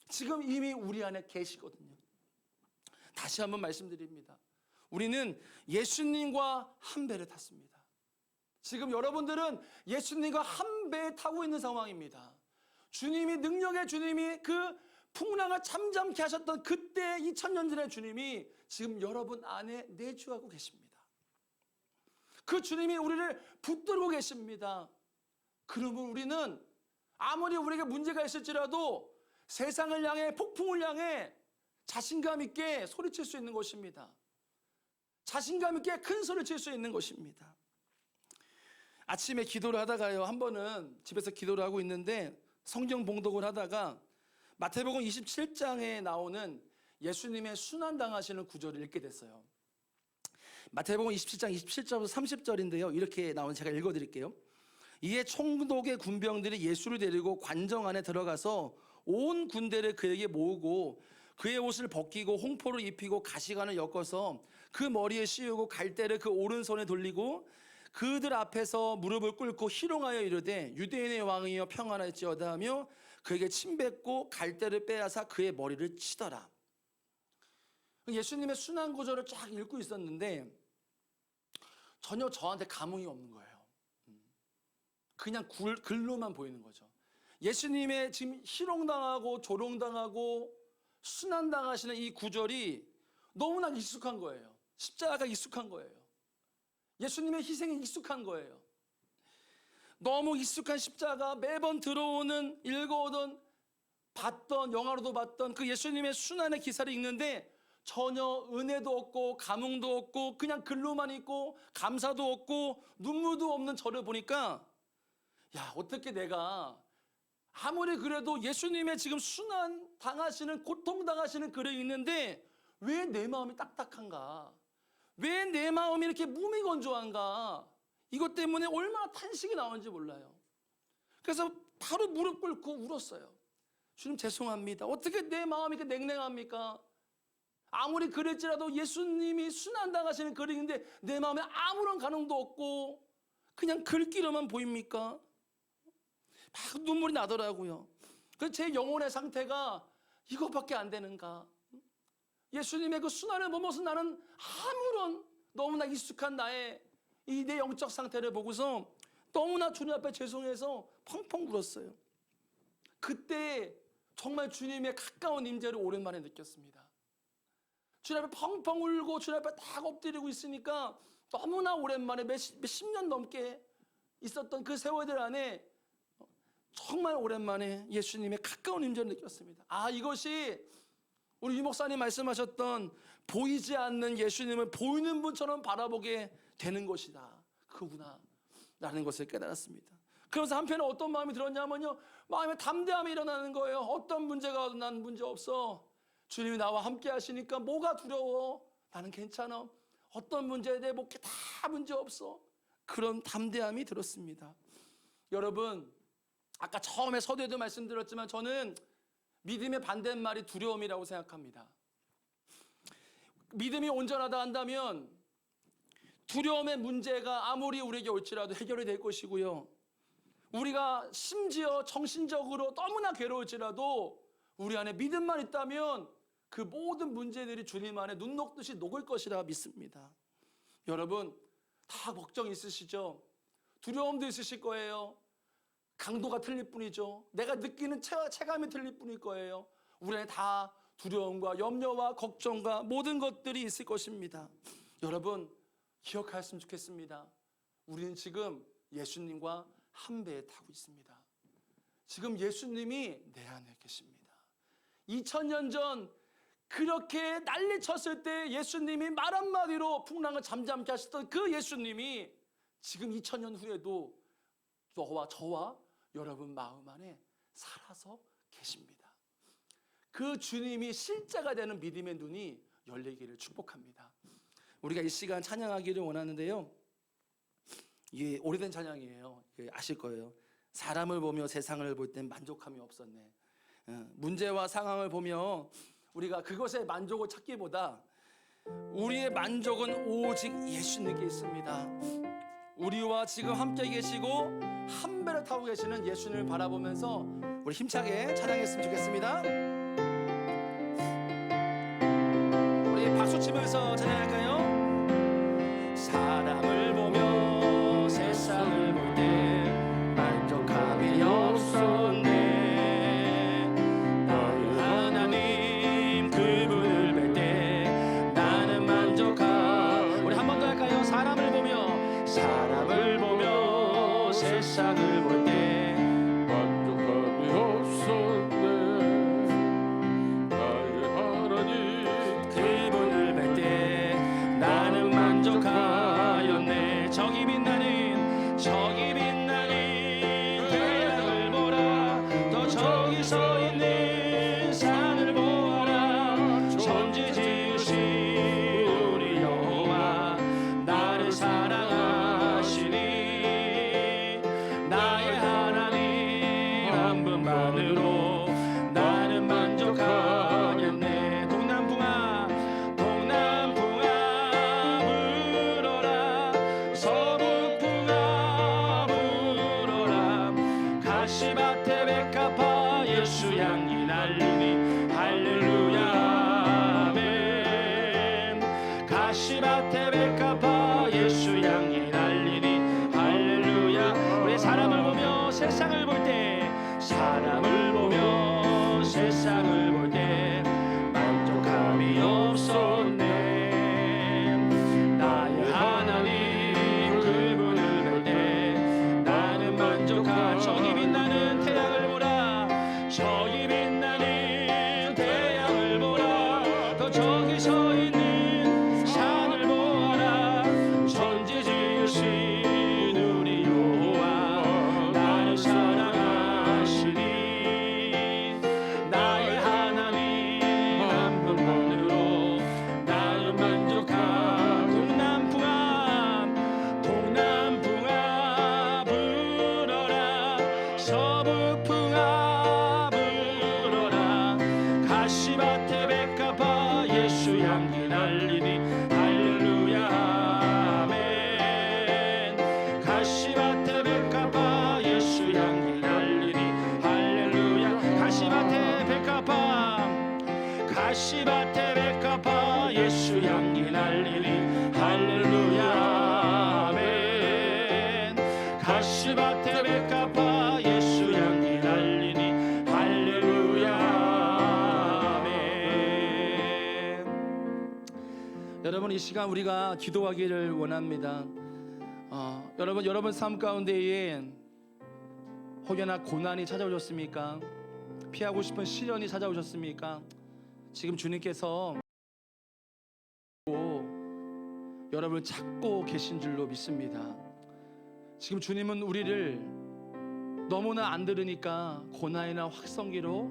지금 이미 우리 안에 계시거든요. 다시 한번 말씀드립니다. 우리는 예수님과 한 배를 탔습니다. 지금 여러분들은 예수님과 한 배에 타고 있는 상황입니다. 주님이, 능력의 주님이 그 풍랑을 잠잠케 하셨던 그때 2000년 전의 주님이 지금 여러분 안에 내주하고 계십니다. 그 주님이 우리를 붙들고 계십니다. 그러면 우리는 아무리 우리에게 문제가 있을지라도 세상을 향해, 폭풍을 향해 자신감 있게 소리칠 수 있는 것입니다. 자신감 있게 큰 소리 칠 수 있는 것입니다. 아침에 기도를 하다가요, 한 번은 집에서 기도를 하고 있는데 성경 봉독을 하다가 마태복음 27장에 나오는 예수님의 순환당하시는 구절을 읽게 됐어요. 마태복음 27장 27절부터 30절인데요. 이렇게 나오는, 제가 읽어드릴게요. 이에 총독의 군병들이 예수를 데리고 관정 안에 들어가서 온 군대를 그에게 모으고 그의 옷을 벗기고 홍포를 입히고 가시관을 엮어서 그 머리에 씌우고 갈대를 그 오른손에 돌리고 그들 앞에서 무릎을 꿇고 희롱하여 이르되 유대인의 왕이여 평안할지어다 하며 그에게 침뱉고 갈대를 빼앗아 그의 머리를 치더라. 예수님의 순환 구절을 쫙 읽고 있었는데 전혀 저한테 감흥이 없는 거예요. 그냥 글로만 보이는 거죠. 예수님의 지금 희롱당하고 조롱당하고 순환당하시는 이 구절이 너무나 익숙한 거예요. 십자가가 익숙한 거예요. 예수님의 희생이 익숙한 거예요. 너무 익숙한 십자가, 매번 들어오는, 읽어오던, 봤던, 영화로도 봤던 그 예수님의 순환의 기사를 읽는데 전혀 은혜도 없고 감흥도 없고 그냥 글로만 읽고 감사도 없고 눈물도 없는 저를 보니까, 야, 어떻게 내가 아무리 그래도 예수님의 지금 순환 당하시는, 고통 당하시는 글을 읽는데 왜 내 마음이 딱딱한가? 왜 내 마음이 이렇게 무미건조한가? 이것 때문에 얼마나 탄식이 나오는지 몰라요. 그래서 바로 무릎 꿇고 울었어요. 주님 죄송합니다. 어떻게 내 마음이 이렇게 냉랭합니까? 아무리 그랬지라도 예수님이 순환당하시는 글이 있는데 내 마음에 아무런 감흥도 없고 그냥 글귀로만 보입니까? 막 눈물이 나더라고요. 그래서 제 영혼의 상태가 이것밖에 안 되는가? 예수님의 그 순환을 보면서 나는 아무런, 너무나 익숙한 나의 이 내 영적 상태를 보고서 너무나 주님 앞에 죄송해서 펑펑 울었어요. 그때 정말 주님의 가까운 임재를 오랜만에 느꼈습니다. 주님 앞에 펑펑 울고 주님 앞에 딱 엎드리고 있으니까 너무나 오랜만에 몇십 년 넘게 있었던 그 세월들 안에 정말 오랜만에 예수님의 가까운 임재를 느꼈습니다. 아, 이것이 우리 유 목사님 말씀하셨던 보이지 않는 예수님을 보이는 분처럼 바라보게 되는 것이다. 그구나 라는 것을 깨달았습니다. 그러면서 한편에 어떤 마음이 들었냐면요, 마음에 담대함이 일어나는 거예요. 어떤 문제가 난 문제 없어. 주님이 나와 함께 하시니까 뭐가 두려워. 나는 괜찮아. 어떤 문제에 대해 뭐 다 문제 없어. 그런 담대함이 들었습니다. 여러분, 아까 처음에 서두에도 말씀드렸지만 저는 믿음의 반대말이 두려움이라고 생각합니다. 믿음이 온전하다 한다면 두려움의 문제가 아무리 우리에게 올지라도 해결이 될 것이고요, 우리가 심지어 정신적으로 너무나 괴로울지라도 우리 안에 믿음만 있다면 그 모든 문제들이 주님 안에 눈 녹듯이 녹을 것이라 믿습니다. 여러분, 다 걱정 있으시죠? 두려움도 있으실 거예요. 강도가 틀릴 뿐이죠. 내가 느끼는 체감이 틀릴 뿐일 거예요. 우리 안에 다 두려움과 염려와 걱정과 모든 것들이 있을 것입니다. 여러분, 기억하셨으면 좋겠습니다. 우리는 지금 예수님과 한 배에 타고 있습니다. 지금 예수님이 내 안에 계십니다. 2000년 전 그렇게 난리쳤을 때 예수님이 말 한마디로 풍랑을 잠잠케 하셨던 그 예수님이 지금 2000년 후에도 저와 여러분 마음 안에 살아서 계십니다. 그 주님이 실제가 되는 믿음의 눈이 열리기를 축복합니다. 우리가 이 시간 찬양하기를 원하는데요, 이게 오래된 찬양이에요. 아실 거예요. 사람을 보며 세상을 볼 땐 만족함이 없었네. 문제와 상황을 보며 우리가 그것에 만족을 찾기보다 우리의 만족은 오직 예수님께 있습니다. 우리와 지금 함께 계시고 한 배를 타고 계시는 예수님을 바라보면서 우리 힘차게 찬양했으면 좋겠습니다. 우리 박수 치면서 찬양할까요? 사람을 보며 세상을 볼 때 만족함이 없었네. 나의 하나님 그분을 뵐 때 나는 만족함. 우리 한 번 더 할까요? 사람을 보며 세상을 볼 때 만족함이 없었네. 나의 하나님 그분을 뵐 때 나는 만족하였네. 저기 빛나는 태양을 보라. 또 저기 서 있는 산을 보아라. 천지 지으신 우리 여호와 나를 사랑하시니 나의 하나님 한 분만으로 나는 만족하였네. 동남풍아 불어라. 서북풍아 불어라. 가시밭에 백합화 예수 향기 날리니 할렐루야 아멘. 가시밭에 백합화 예수 향기 날리니 할렐루야. 우리 사람을 보며 세상을 볼 때 세상을 볼 때 만족함이 없었네. 나의 하나님 그분을 볼 때 나는 만족한. 저기 빛나는 태양을 보라. 저기 빛나는 태양을 보라. 또 저기 서 있는 산을 보아라. 천지 지으신 우리 여호와 나를 사랑하시니 나의 하나님 한 분만으로 나는 만족한. 동남풍아 불어라. 서북풍아 불어라. 가시밭에 백합화 예수 향기 날리니 할렐루야 아멘. 가시밭에 백합화 예수 향기 날리니 할렐루야. 가시밭에 백합화 예수 향기 날리니 할렐루야 아멘. 가시밭에 백합화 예수 향기 날리니 할렐루야 아멘. 이 시간 우리가 기도하기를 원합니다. 여러분 삶 가운데에 혹여나 고난이 찾아오셨습니까? 피하고 싶은 시련이 찾아오셨습니까? 지금 주님께서 여러분을 찾고 계신 줄로 믿습니다. 지금 주님은 우리를 너무나 안 들으니까 고난이나 확성기로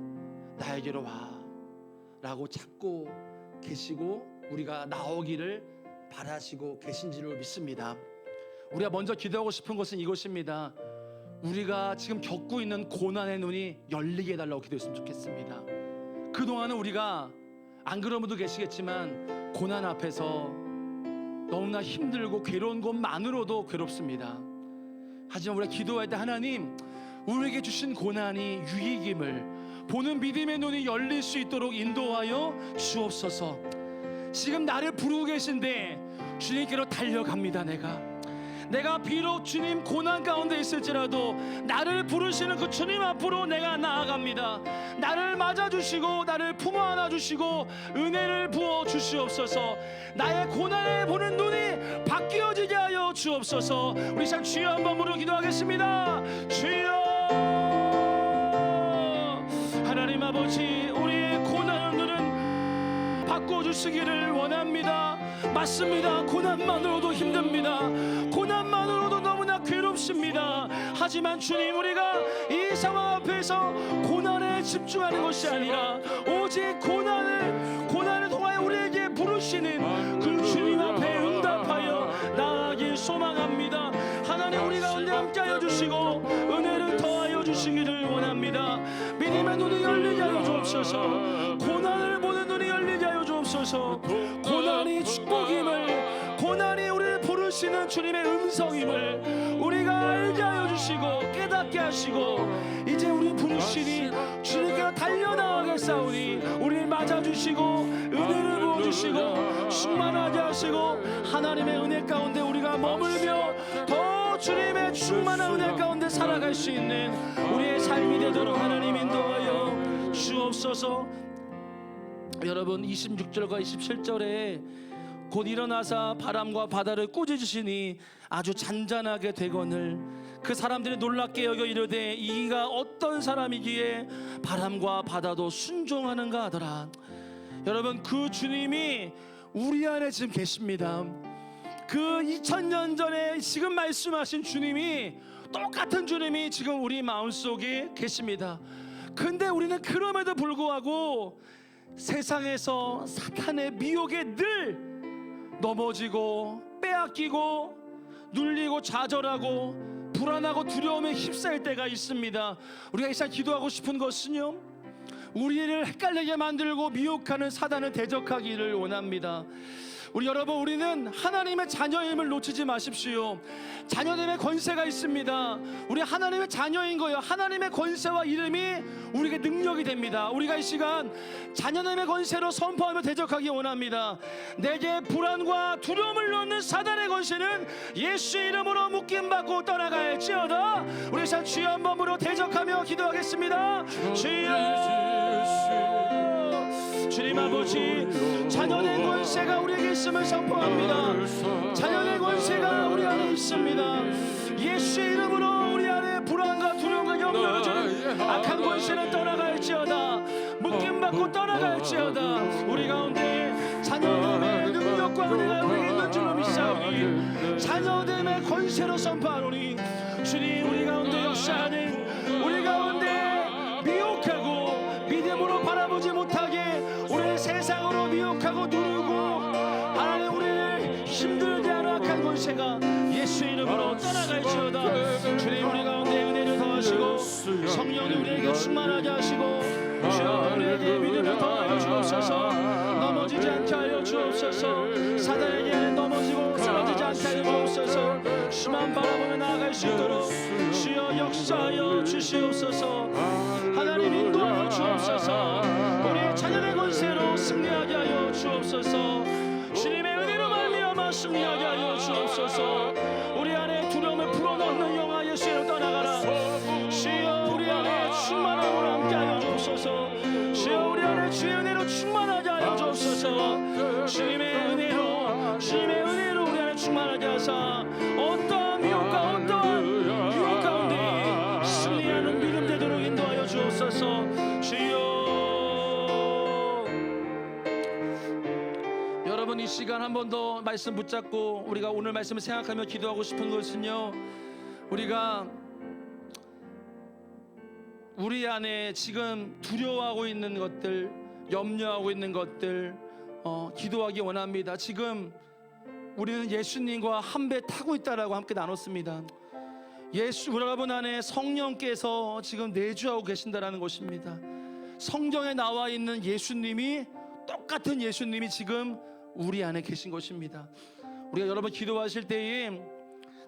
나에게로 와 라고 찾고 계시고 우리가 나오기를 바라시고 계신 줄로 믿습니다. 우리가 먼저 기도하고 싶은 것은 이것입니다. 우리가 지금 겪고 있는 고난의 눈이 열리게 해달라고 기도했으면 좋겠습니다. 그동안은 우리가 안 그런 분도 계시겠지만 고난 앞에서 너무나 힘들고 괴로운 것만으로도 괴롭습니다. 하지만 우리가 기도할 때 하나님, 우리에게 주신 고난이 유익임을 보는 믿음의 눈이 열릴 수 있도록 인도하여 주옵소서. 지금 나를 부르고 계신데 주님께로 달려갑니다. 내가 비록 주님 고난 가운데 있을지라도 나를 부르시는 그 주님 앞으로 내가 나아갑니다. 나를 맞아주시고 나를 품어 안아주시고 은혜를 부어 주시옵소서. 나의 고난을 보는 눈이 바뀌어지게 하여 주옵소서. 우리 참 주여 한번 부르고 기도하겠습니다. 주여, 하나님 아버지, 우리의 고난의 눈은 바꿔주시기를 원합니다. 맞습니다. 고난만으로도 힘듭니다. 고난만으로도 너무나 괴롭습니다. 하지만 주님, 우리가 이 상황 앞에서 고난에 집중하는 것이 아니라 오직 고난을 통하여 우리에게 부르시는 그 주님 앞에 응답하여 나아가길 소망합니다. 하나님, 우리 가운데 함께하여 주시고 은혜를 더하여 주시기를 원합니다. 믿음의 눈이 열리게 하여 주옵소서. 고난을 보는 눈이 열리게 하여 주옵소서. 고난이 축복임을, 고난이 우리를 부르시는 주님의 음성임을 우리가 알게 하여 주시고 깨닫게 하시고 이제 우리 부르시니 주님께로 달려나가겠사오니 우리를 맞아주시고 은혜를 부어주시고 충만하게 하시고 하나님의 은혜 가운데 우리가 머물며 더 주님의 충만한 은혜 가운데 살아갈 수 있는 우리의 삶이 되도록 하나님 인도하여 주옵소서. 여러분, 26절과 27절에 곧 일어나사 바람과 바다를 꾸짖으시니 아주 잔잔하게 되거늘 그 사람들이 놀랍게 여겨 이르되 이가 어떤 사람이기에 바람과 바다도 순종하는가 하더라. 여러분, 그 주님이 우리 안에 지금 계십니다. 그 2000년 전에 지금 말씀하신 주님이, 똑같은 주님이 지금 우리 마음속에 계십니다. 근데 우리는 그럼에도 불구하고 세상에서 사탄의 미혹에 늘 넘어지고 빼앗기고 눌리고 좌절하고 불안하고 두려움에 휩싸일 때가 있습니다. 우리가 이 시간 기도하고 싶은 것은요, 우리를 헷갈리게 만들고 미혹하는 사단을 대적하기를 원합니다. 우리는 하나님의 자녀임을 놓치지 마십시오. 자녀됨의 권세가 있습니다. 우리 하나님의 자녀인 거예요. 하나님의 권세와 이름이 우리에게 능력이 됩니다. 우리가 이 시간 자녀됨의 권세로 선포하며 대적하기 원합니다. 내게 불안과 두려움을 넣는 사단의 권세는 예수의 이름으로 묶임받고 떠나갈지어다. 우리 자 주여 한 번으로 대적하며 기도하겠습니다. 주여, 주님 아버지, 자녀의 권세가 우리에게 있음을 선포합니다. 자녀의 권세가 우리 안에 있습니다. 예수의 이름으로 우리 안에 불안과 두려움과 염려를 주는 악한 권세는 떠나갈지어다. 묶임받고 떠나갈지어다. 우리 가운데 자녀됨의 능력과 은혜가 우리에게 있는 줄로 믿사오니 자녀됨의 권세로 선포하노니 주님, 우리 가운데 역사하는, 우리 가운데 미혹하고 믿음으로 바라보지 못하게 우리를 세상으로 미혹하고 누르고 하나님 우리를 힘들게 하는 악한 권세가 예수의 이름으로 떠나갈지어다. 주님, 우리 가운데 은혜를 더하시고 성령이 우리에게 충만하게 하시고 주여, 우리에게 믿음을 더하여 주옵소서. 넘어지지 않게 하여 주옵소서. 사단에게 넘어지고 쓰러지지 않게 하여 주옵소서. 주만 바라보며 나아갈 수 있도록 주여 역사하여 주시옵소서. 하나님 인도하여 주옵소서. 우리의 자녀의 권세로 승리하게 하여 주옵소서. 주님의 은혜로 말미암아 승리하게 하여 주옵소서. 우리 안에 두려움을 풀어넣는 영화 예수로 떠나가라. 주여, 우리 안에 충만함으로 함께 하여 주옵소서. 주여, 우리 안에 주의 은혜로 충만하게 하여 주옵소서. 주님의 은혜로 주옵소서. 주여, 여러분 이 시간 한 번 더 말씀 붙잡고 우리가 오늘 말씀을 생각하며 기도하고 싶은 것은요, 우리가 우리 안에 지금 두려워하고 있는 것들, 염려하고 있는 것들 기도하기 원합니다. 지금 우리는 예수님과 한 배 타고 있다라고 함께 나눴습니다. 여러분 안에 성령께서 지금 내주하고 계신다라는 것입니다. 성경에 나와 있는 예수님이, 똑같은 예수님이 지금 우리 안에 계신 것입니다. 우리가 여러분 기도하실 때에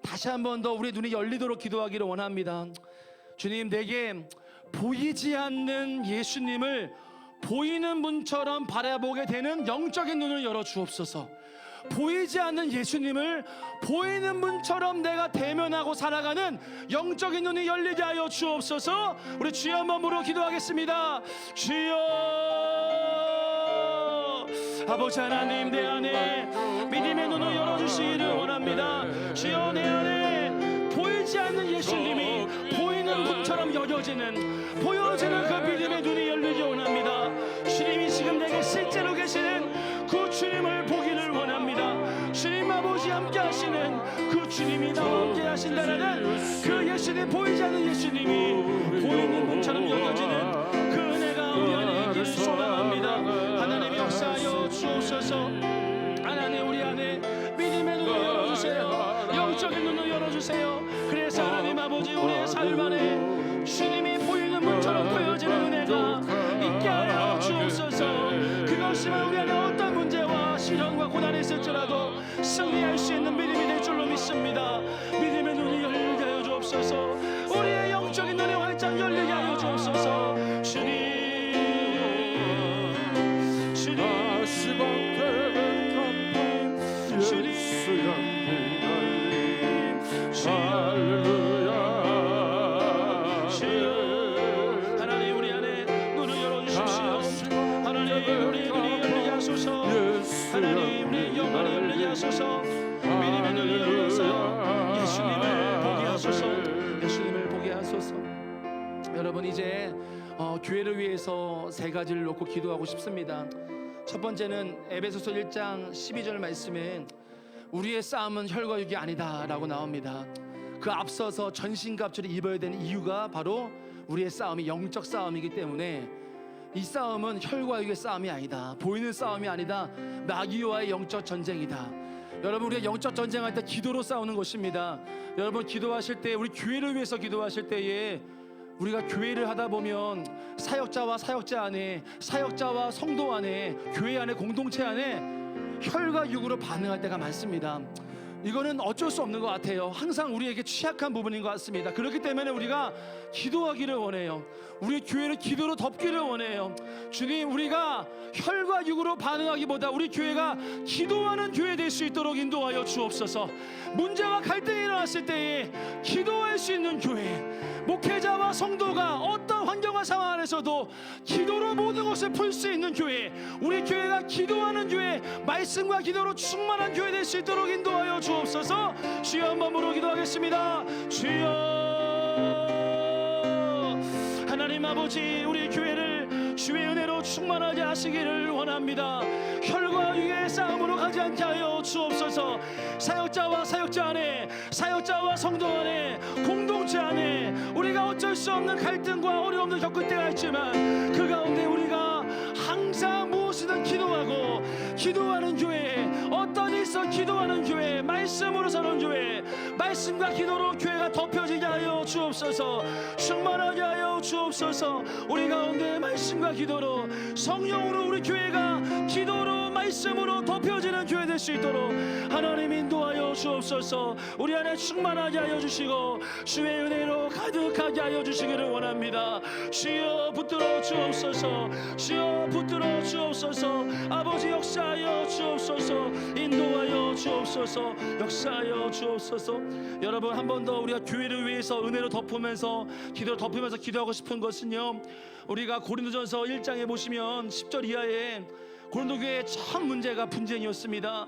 다시 한 번 더 우리의 눈이 열리도록 기도하기를 원합니다. 주님, 내게 보이지 않는 예수님을 보이는 분처럼 바라보게 되는 영적인 눈을 열어 주옵소서. 보이지 않는 예수님을 보이는 분처럼 내가 대면하고 살아가는 영적인 눈이 열리게 하여 주옵소서. 우리 주여 한번 부르고 기도하겠습니다. 주여, 아버지 하나님, 내 안에 믿음의 눈을 열어주시기를 원합니다. 주여, 내 안에 보이지 않는 예수님이 보이는 분처럼 보여지는 그 믿음의 눈이 열리기 원합니다. 주님이 지금 내게 실제로 계시는 그 주님을 보기를 원합니다. 주님 아버지 함께 하시는 그 주님이 나와 함께 하신다는 그 예수님, 보이지 않는 예수님이 보이는 분처럼 열려지는 그 은혜가 우리 안에 있기를 소망합니다. 하나님 역사하여 주옵소서. 하나님, 우리 안에 믿음의 눈을 열어주세요. 영적인 눈을 열어주세요. 그래서 하나님 아버지, 우리의 삶 안에 주님이 보이는 분처럼 보여지는 은혜가 있게 하여 주옵소서. 그것이면 우리 안에 어떤 문제와 시련과 고난이 있을지라도 승리할 수 있는 믿음이 될 줄로 믿습니다. 믿음의 눈이 열리게 하여 주옵소서. 우리의 영적인 눈이 활짝 열리게 하여 주옵소서. 주님, 하나님, 우리 안에 눈을 열어주십시오. 하나님, 우리 눈이 열리게 하소서. 하나님, 우리 영혼이 열리게 하소서. 믿음의 눈이 열려서 예수님을 보게 하소서. 예수님을 보게 하소서. 여러분, 이제 교회를 위해서 세 가지를 놓고 기도하고 싶습니다. 첫 번째는 에베소서 1장 12절 말씀에 우리의 싸움은 혈과 육이 아니다 라고 나옵니다. 그 앞서서 전신갑주를 입어야 되는 이유가 바로 우리의 싸움이 영적 싸움이기 때문에 이 싸움은 혈과 육의 싸움이 아니다, 보이는 싸움이 아니다, 마귀와의 영적 전쟁이다. 여러분, 우리가 영적 전쟁할 때 기도로 싸우는 것입니다. 여러분, 기도하실 때, 우리 교회를 위해서 기도하실 때에 우리가 교회를 하다 보면 사역자와 사역자 안에, 사역자와 성도 안에, 교회 안에, 공동체 안에 혈과 육으로 반응할 때가 많습니다. 이거는 어쩔 수 없는 것 같아요. 항상 우리에게 취약한 부분인 것 같습니다. 그렇기 때문에 우리가 기도하기를 원해요. 우리 교회를 기도로 덮기를 원해요. 주님, 우리가 혈과 육으로 반응하기보다 우리 교회가 기도하는 교회 될 수 있도록 인도하여 주옵소서. 문제와 갈등이 일어났을 때에 기도할 수 있는 교회, 목회자와 성도가 어떤 환경과 상황 안에서도 기도로 모든 것을 풀 수 있는 교회, 우리 교회가 기도하는 교회, 말씀과 기도로 충만한 교회 될 수 있도록 인도하여 주옵소서. 주여, 한번 부르고 기도하겠습니다. 주여, 하나님 아버지, 우리 교회를 주의 은혜로 충만하게 하시기를 원합니다. 혈과 육의 싸움으로 가지 않게 하여 주옵소서. 사역자와 사역자 안에, 사역자와 성도 안에, 공동체 안에 우리가 어쩔 수 없는 갈등과 어려움을 겪을 때가 있지만 그 가운데 우리가 항상 무엇이든 기도하고, 기도하는 교회, 어떤 일 있어 기도하는 교회, 말씀으로 사는 교회, 말씀과 기도로 교회가 덮여지게 하여 주옵소서. 충만하게 하여 주옵소서. 우리 가운데 말씀과 기도로, 성령으로 우리 교회가 기도로, 말씀으로 덮여지는 교회 될 수 있도록 하나님 인도하여 주옵소서. 우리 안에 충만하게 하여 주시고 주의 은혜로 가득하게 하여 주시기를 원합니다. 주여, 붙들어 주옵소서. 주여, 붙들어 주옵소서. 아버지, 역사하여 주옵소서. 인도하여 주옵소서. 역사하여 주옵소서. 여러분, 한 번 더 우리가 교회를 위해서 은혜로 덮으면서, 기도로 덮으면서 기도하고 싶은 것은요, 우리가 고린도전서 1장에 보시면 10절 이하에 고린도 교회의 첫 문제가 분쟁이었습니다.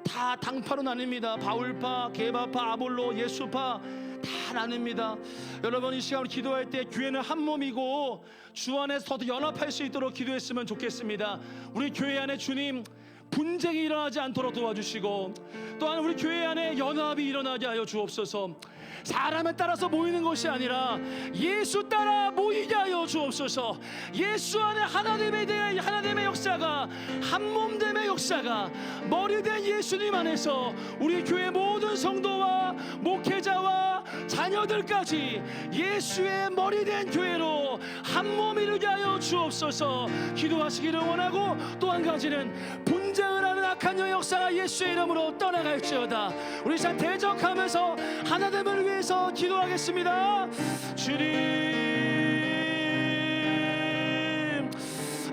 다 당파로 나뉩니다. 바울파, 게바파, 아볼로, 예수파 다 하나입니다. 여러분, 이 시간 기도할 때 교회는 한 몸이고 주 안에서 더 연합할 수 있도록 기도했으면 좋겠습니다. 우리 교회 안에 주님 분쟁이 일어나지 않도록 도와주시고, 또한 우리 교회 안에 연합이 일어나게 하여 주옵소서. 사람에 따라서 모이는 것이 아니라 예수 따라 모이게 하여 주옵소서. 예수 안에 하나님에 대한 하나님의 역사가, 한 몸됨의 역사가 머리된 예수님 안에서 우리 교회 모든 성도와 목회자와 자녀들까지 예수의 머리된 교회로 한 몸 이루게 하여 주옵소서. 기도하시기를 원하고, 또 한 가지는 분쟁을 하는 악한 영 역사가 예수의 이름으로 떠나갈지어다. 우리 자 대적하면서 하나됨을 위해서 기도하겠습니다. 주님,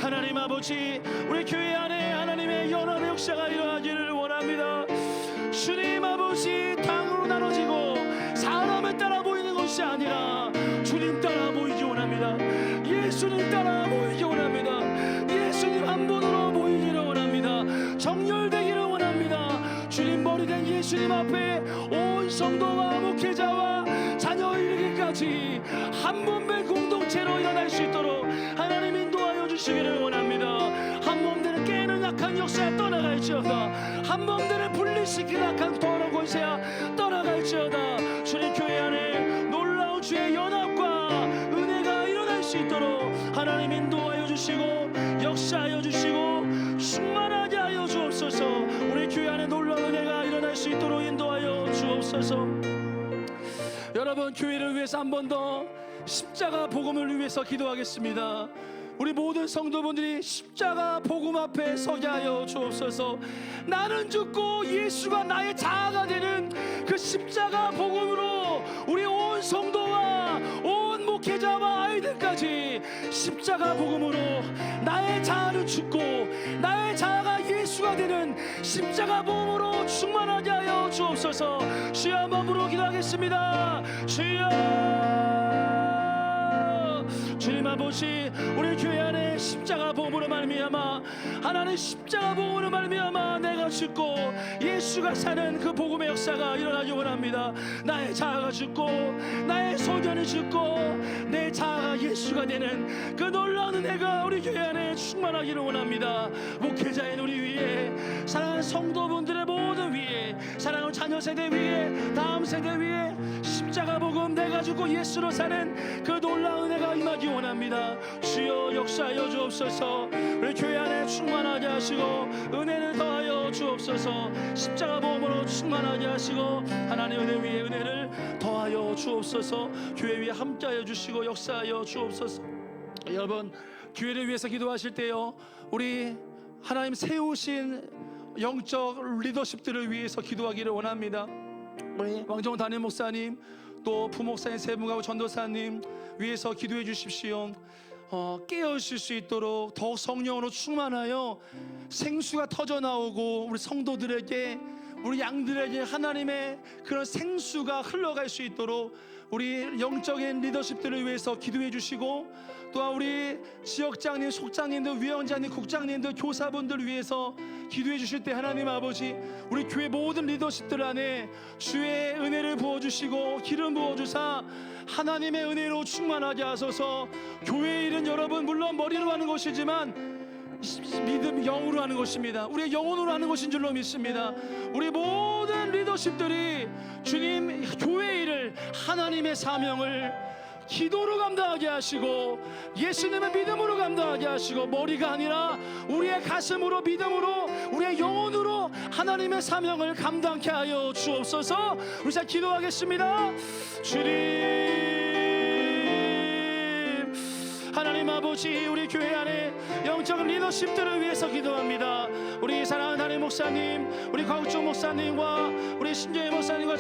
하나님 아버지, 우리 교회 안에 하나님의 연합의 역사가 일어나기를 원합니다. 주님 아버지, 당으로 나눠지고 사람에 따라 모이는 것이 아니라 주님 따라 모이기 원합니다. 예수님 따라 모이기 원합니다. 예수님 한 분으로 모이기를 원합니다. 정렬되기를 원합니다. 주님 머리된 예수님 앞에 온 성도와 목회자와 자녀 이르기까지 한 몸된 공동체로 일어날 수 있도록 하나님 인도하여 주시기를 원합니다. 한 몸되는 깨는 약한 역사에 떠나갈지어다. 한 몸되는 분리시키는 약한 더러운 권세야 떠나갈지어다. 주님 교회 안에 놀라운 주의 연합과 은혜가 일어날 수 있도록 하나님 인도하여 주시고 역사하여 주시고 충만하게 하여 주옵소서. 우리 교회 안에 놀라운 은혜가 일어날 수 있도록 인도하여 주옵소서. 여러분, 교회를 위해서 한 번 더 십자가 복음을 위해서 기도하겠습니다. 우리 모든 성도분들이 십자가 복음 앞에 서게 하여 주옵소서. 나는 죽고 예수가 나의 자아가 되는 그 십자가 복음으로 우리 온 성도와 온 목회자와 아이들까지 십자가 복음으로 나의 자아를 죽고 나의 자아가 예수가 되는 십자가 복음으로 충만하게 하여 주옵소서. 주여, 한번 부르고 기도하겠습니다. 주여, 주님 아버지, 우리 교회 안에 십자가 복음으로 말미암아 하나님 십자가 복음으로 말미암아 내가 죽고 예수가 사는 그 복음의 역사가 일어나기 원합니다. 나의 자아가 죽고 나의 소견이 죽고 내 자아가 예수가 되는 그 놀라운 은혜가 우리 교회 안에 충만하기를 원합니다. 목회자인 우리 위에, 사랑하는 성도분들의 모든 위에, 사랑하는 자녀 세대 위에, 다음 세대 위에 십자가 복음 내가 죽고 예수로 사는 그 놀라운 은혜가 임하기 원합니다. 주여, 역사하여 주옵소서. 우리 교회 안에 충만하게 하시고 은혜를 더하여 주옵소서. 십자가 복음으로 충만하게 하시고 하나님 은혜 위에 은혜를 더하여 주옵소서. 교회 위에 함께하여 주시고 역사하여 주옵소서. 여러분, 교회를 위해서 기도하실 때요, 우리 하나님 세우신 영적 리더십들을 위해서 기도하기를 원합니다. 우리 왕정 담임 목사님, 또 부목사님 세 분하고 전도사님 위해서 기도해 주십시오. 깨어있을 수 있도록 더욱 성령으로 충만하여 생수가 터져 나오고 우리 성도들에게, 우리 양들에게 하나님의 그런 생수가 흘러갈 수 있도록 우리 영적인 리더십들을 위해서 기도해 주시고, 또한 우리 지역장님, 속장님들, 위원장님, 국장님들, 교사분들 위해서 기도해 주실 때 하나님 아버지, 우리 교회 모든 리더십들 안에 주의 은혜를 부어주시고 기름 부어주사 하나님의 은혜로 충만하게 하소서. 교회 일은 여러분 물론 머리로 하는 것이지만 믿음 영으로 하는 것입니다. 우리의 영혼으로 하는 것인 줄로 믿습니다. 우리 모든 리더십들이 주님 교회 일을, 하나님의 사명을 기도로 감당하게 하시고 예수님의 믿음으로 감당하게 하시고, 머리가 아니라 우리의 가슴으로, 믿음으로, 우리의 영혼으로 하나님의 사명을 감당케 하여 주옵소서. 우리 자 기도하겠습니다. 주님, 하나님 아버지, 우리 교회 안에 영적 리더십들을 위해서 기도합니다. 우리 사랑하는 담임 목사님, 우리 광종 목사님과 우리 신재희 목사님과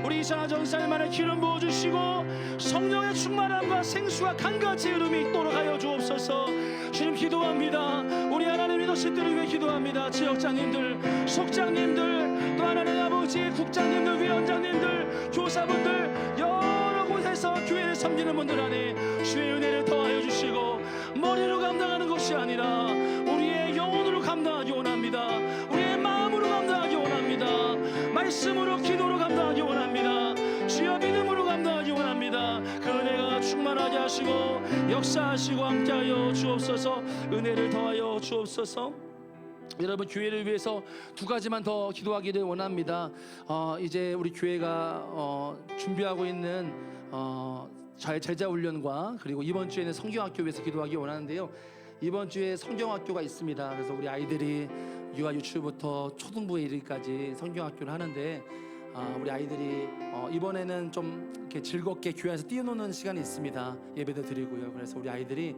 우리 이찬아 전사님 안에 기름 부어주시고 성령의 충만함과 생수와 강같이 흐름이 있도록 하여 주옵소서. 주님 기도합니다. 우리 하나님 리더십들을 위해 기도합니다. 지역장님들, 속장님들, 또 하나님 아버지 국장님들, 위원장님들, 교사분들, 여러 곳에서 교회를 섬기는 분들 안에 주의 은혜를 더하여 주시고, 머리로 감당하는 것이 아니라 우리의 영혼으로 감당하기 원합니다. 우리의 마음으로 감당하기 원합니다. 말씀으로, 기도로 감당하기 원합니다. 주여, 믿음으로 감당하기 인도하시고 역사하시고 함께하여 주옵소서. 은혜를 더하여 주옵소서. 여러분, 교회를 위해서 두 가지만 더 기도하기를 원합니다. 이제 우리 교회가 준비하고 있는 제자 훈련과 그리고 이번 주에는 성경학교 위해서 기도하기 원하는데요. 이번 주에 성경학교가 있습니다. 그래서 우리 아이들이 유아 유치부터 초등부에 이르기까지 성경학교를 하는데 우리 아이들이 이번에는 좀 이렇게 즐겁게 교회 안에서 뛰어노는 시간이 있습니다. 예배도 드리고요. 그래서 우리 아이들이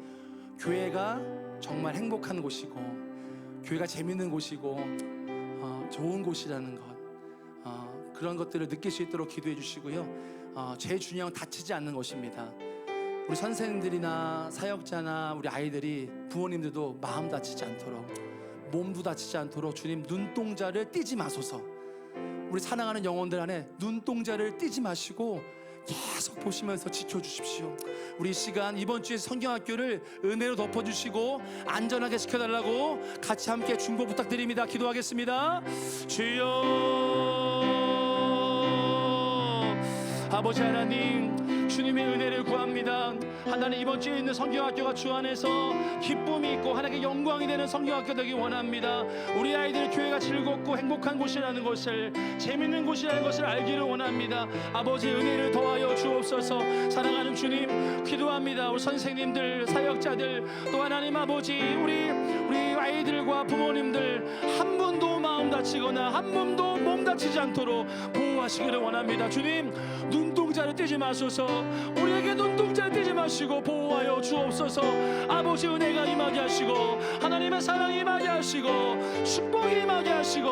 교회가 정말 행복한 곳이고 교회가 재밌는 곳이고 좋은 곳이라는 것, 그런 것들을 느낄 수 있도록 기도해 주시고요. 제일 중요한 건 다치지 않는 것입니다. 우리 선생님들이나 사역자나 우리 아이들이, 부모님들도 마음 다치지 않도록, 몸도 다치지 않도록 주님 눈동자를 띄지 마소서. 우리 사랑하는 영혼들 안에 눈동자를 띄지 마시고 계속 보시면서 지켜주십시오. 우리 이 시간 이번 주에 성경학교를 은혜로 덮어주시고 안전하게 지켜달라고 같이 함께 중보 부탁드립니다. 기도하겠습니다. 주여, 아버지 하나님, 주님의 은혜를 구합니다. 하나님, 이번 주에 있는 성경학교가 주 안에서 기쁨이 있고 하나님께 영광이 되는 성경학교 되기 원합니다. 우리 아이들 교회가 즐겁고 행복한 곳이라는 것을, 재밌는 곳이라는 것을 알기를 원합니다. 아버지, 은혜를 더하여 주옵소서. 사랑하는 주님, 기도합니다. 우리 선생님들, 사역자들, 또 하나님 아버지, 우리 아이들과 부모님들 한 분도 마음 다치거나 한 분도 몸 다치지 않도록 보호하시기를 원합니다. 주님, 눈동자를 떼지 마소서. 우리에게 눈동자를 떼지 마시고 보호하여 주옵소서. 아버지, 은혜가 임하게 하시고 하나님의 사랑이 임하게 하시고 축복이 임하게 하시고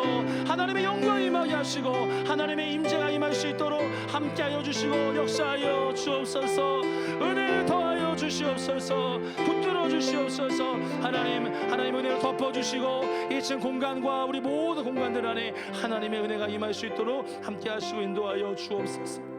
하나님의 영광이 임하게 하시고 하나님의 임재가 임할 수 있도록 함께하여 주시고 역사하여 주옵소서. 은혜를 더하여 주시옵소서. 붙들어 주시옵소서. 하나님 은혜를 덮어주시고 2층 공간과 우리 모든 공간들 안에 하나님의 은혜가 임할 수 있도록 함께하시고 인도하여 주옵소서.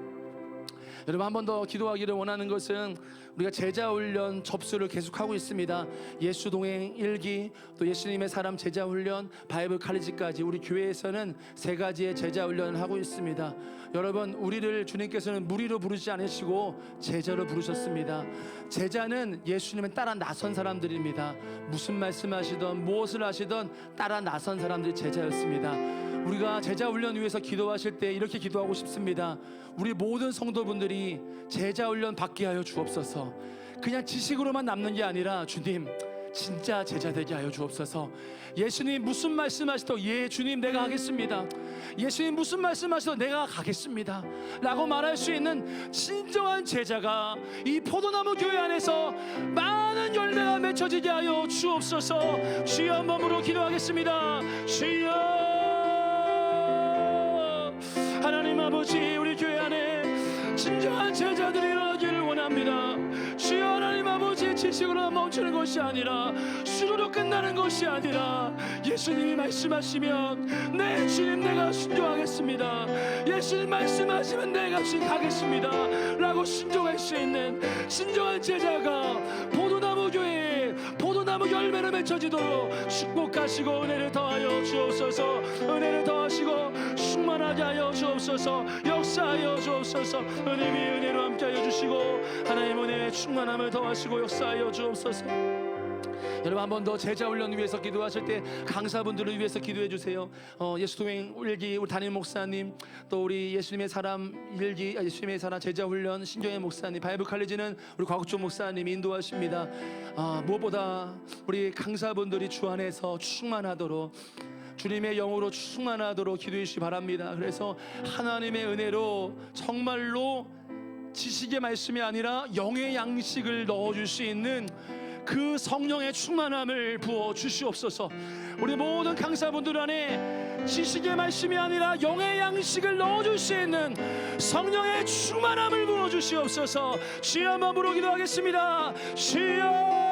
여러분, 한 번 더 기도하기를 원하는 것은 우리가 제자훈련 접수를 계속하고 있습니다. 예수 동행 1기, 또 예수님의 사람 제자훈련, 바이블 칼리지까지 우리 교회에서는 3가지의 제자훈련을 하고 있습니다. 여러분, 우리를 주님께서는 무리로 부르지 않으시고 제자로 부르셨습니다. 제자는 예수님을 따라 나선 사람들입니다. 무슨 말씀하시던 무엇을 하시던 따라 나선 사람들이 제자였습니다. 우리가 제자훈련 위해서 기도하실 때 이렇게 기도하고 싶습니다. 우리 모든 성도분들이 제자훈련 받게 하여 주옵소서. 그냥 지식으로만 남는 게 아니라 주님, 진짜 제자 되게 하여 주옵소서. 예수님 무슨 말씀하시도 예 주님 내가 하겠습니다. 예수님 무슨 말씀하시도 내가 가겠습니다 라고 말할 수 있는 진정한 제자가 이 포도나무 교회 안에서 많은 열매가 맺혀지게 하여 주옵소서. 주여, 한 번으로 기도하겠습니다. 주여, 하나님 아버지, 우리 교회 안에 진정한 제자들이 일어나기를 원합니다. 주여, 하나님 아버지, 지식으로 멈추는 것이 아니라 수로로 끝나는 것이 아니라 예수님이 말씀하시면 네 주님 내가 순종하겠습니다. 예수님 말씀하시면 내가 가겠습니다 라고 순종할 수 있는 진정한 제자가 포도나무 교회에 포도나무 열매를 맺혀지도록 축복하시고 은혜를 더하여 주옵소서. 은혜를 더하시고 충만하게 하여 주옵소서. 역사하여 주옵소서. 은혜의 은혜로 함께하여 주시고 하나님 은혜의 충만함을 더하시고 역사하여 주옵소서. 여러분, 한 번 더 제자훈련 위해서 기도하실 때 강사분들을 위해서 기도해 주세요. 예수동행 1기 우리 담임 목사님, 또 우리 예수님의 사람 1기 예수님의 사람 제자훈련 신경의 목사님, 바이블 칼리지는 우리 곽옥종 목사님이 인도하십니다. 무엇보다 우리 강사분들이 주 안에서 충만하도록, 주님의 영으로 충만하도록 기도해 주시기 바랍니다. 그래서 하나님의 은혜로 정말로 지식의 말씀이 아니라 영의 양식을 넣어줄 수 있는 그 성령의 충만함을 부어 주시옵소서. 우리 모든 강사분들 안에 지식의 말씀이 아니라 영의 양식을 넣어줄 수 있는 성령의 충만함을 부어 주시옵소서. 주여, 한번 부르 기도하겠습니다. 주여,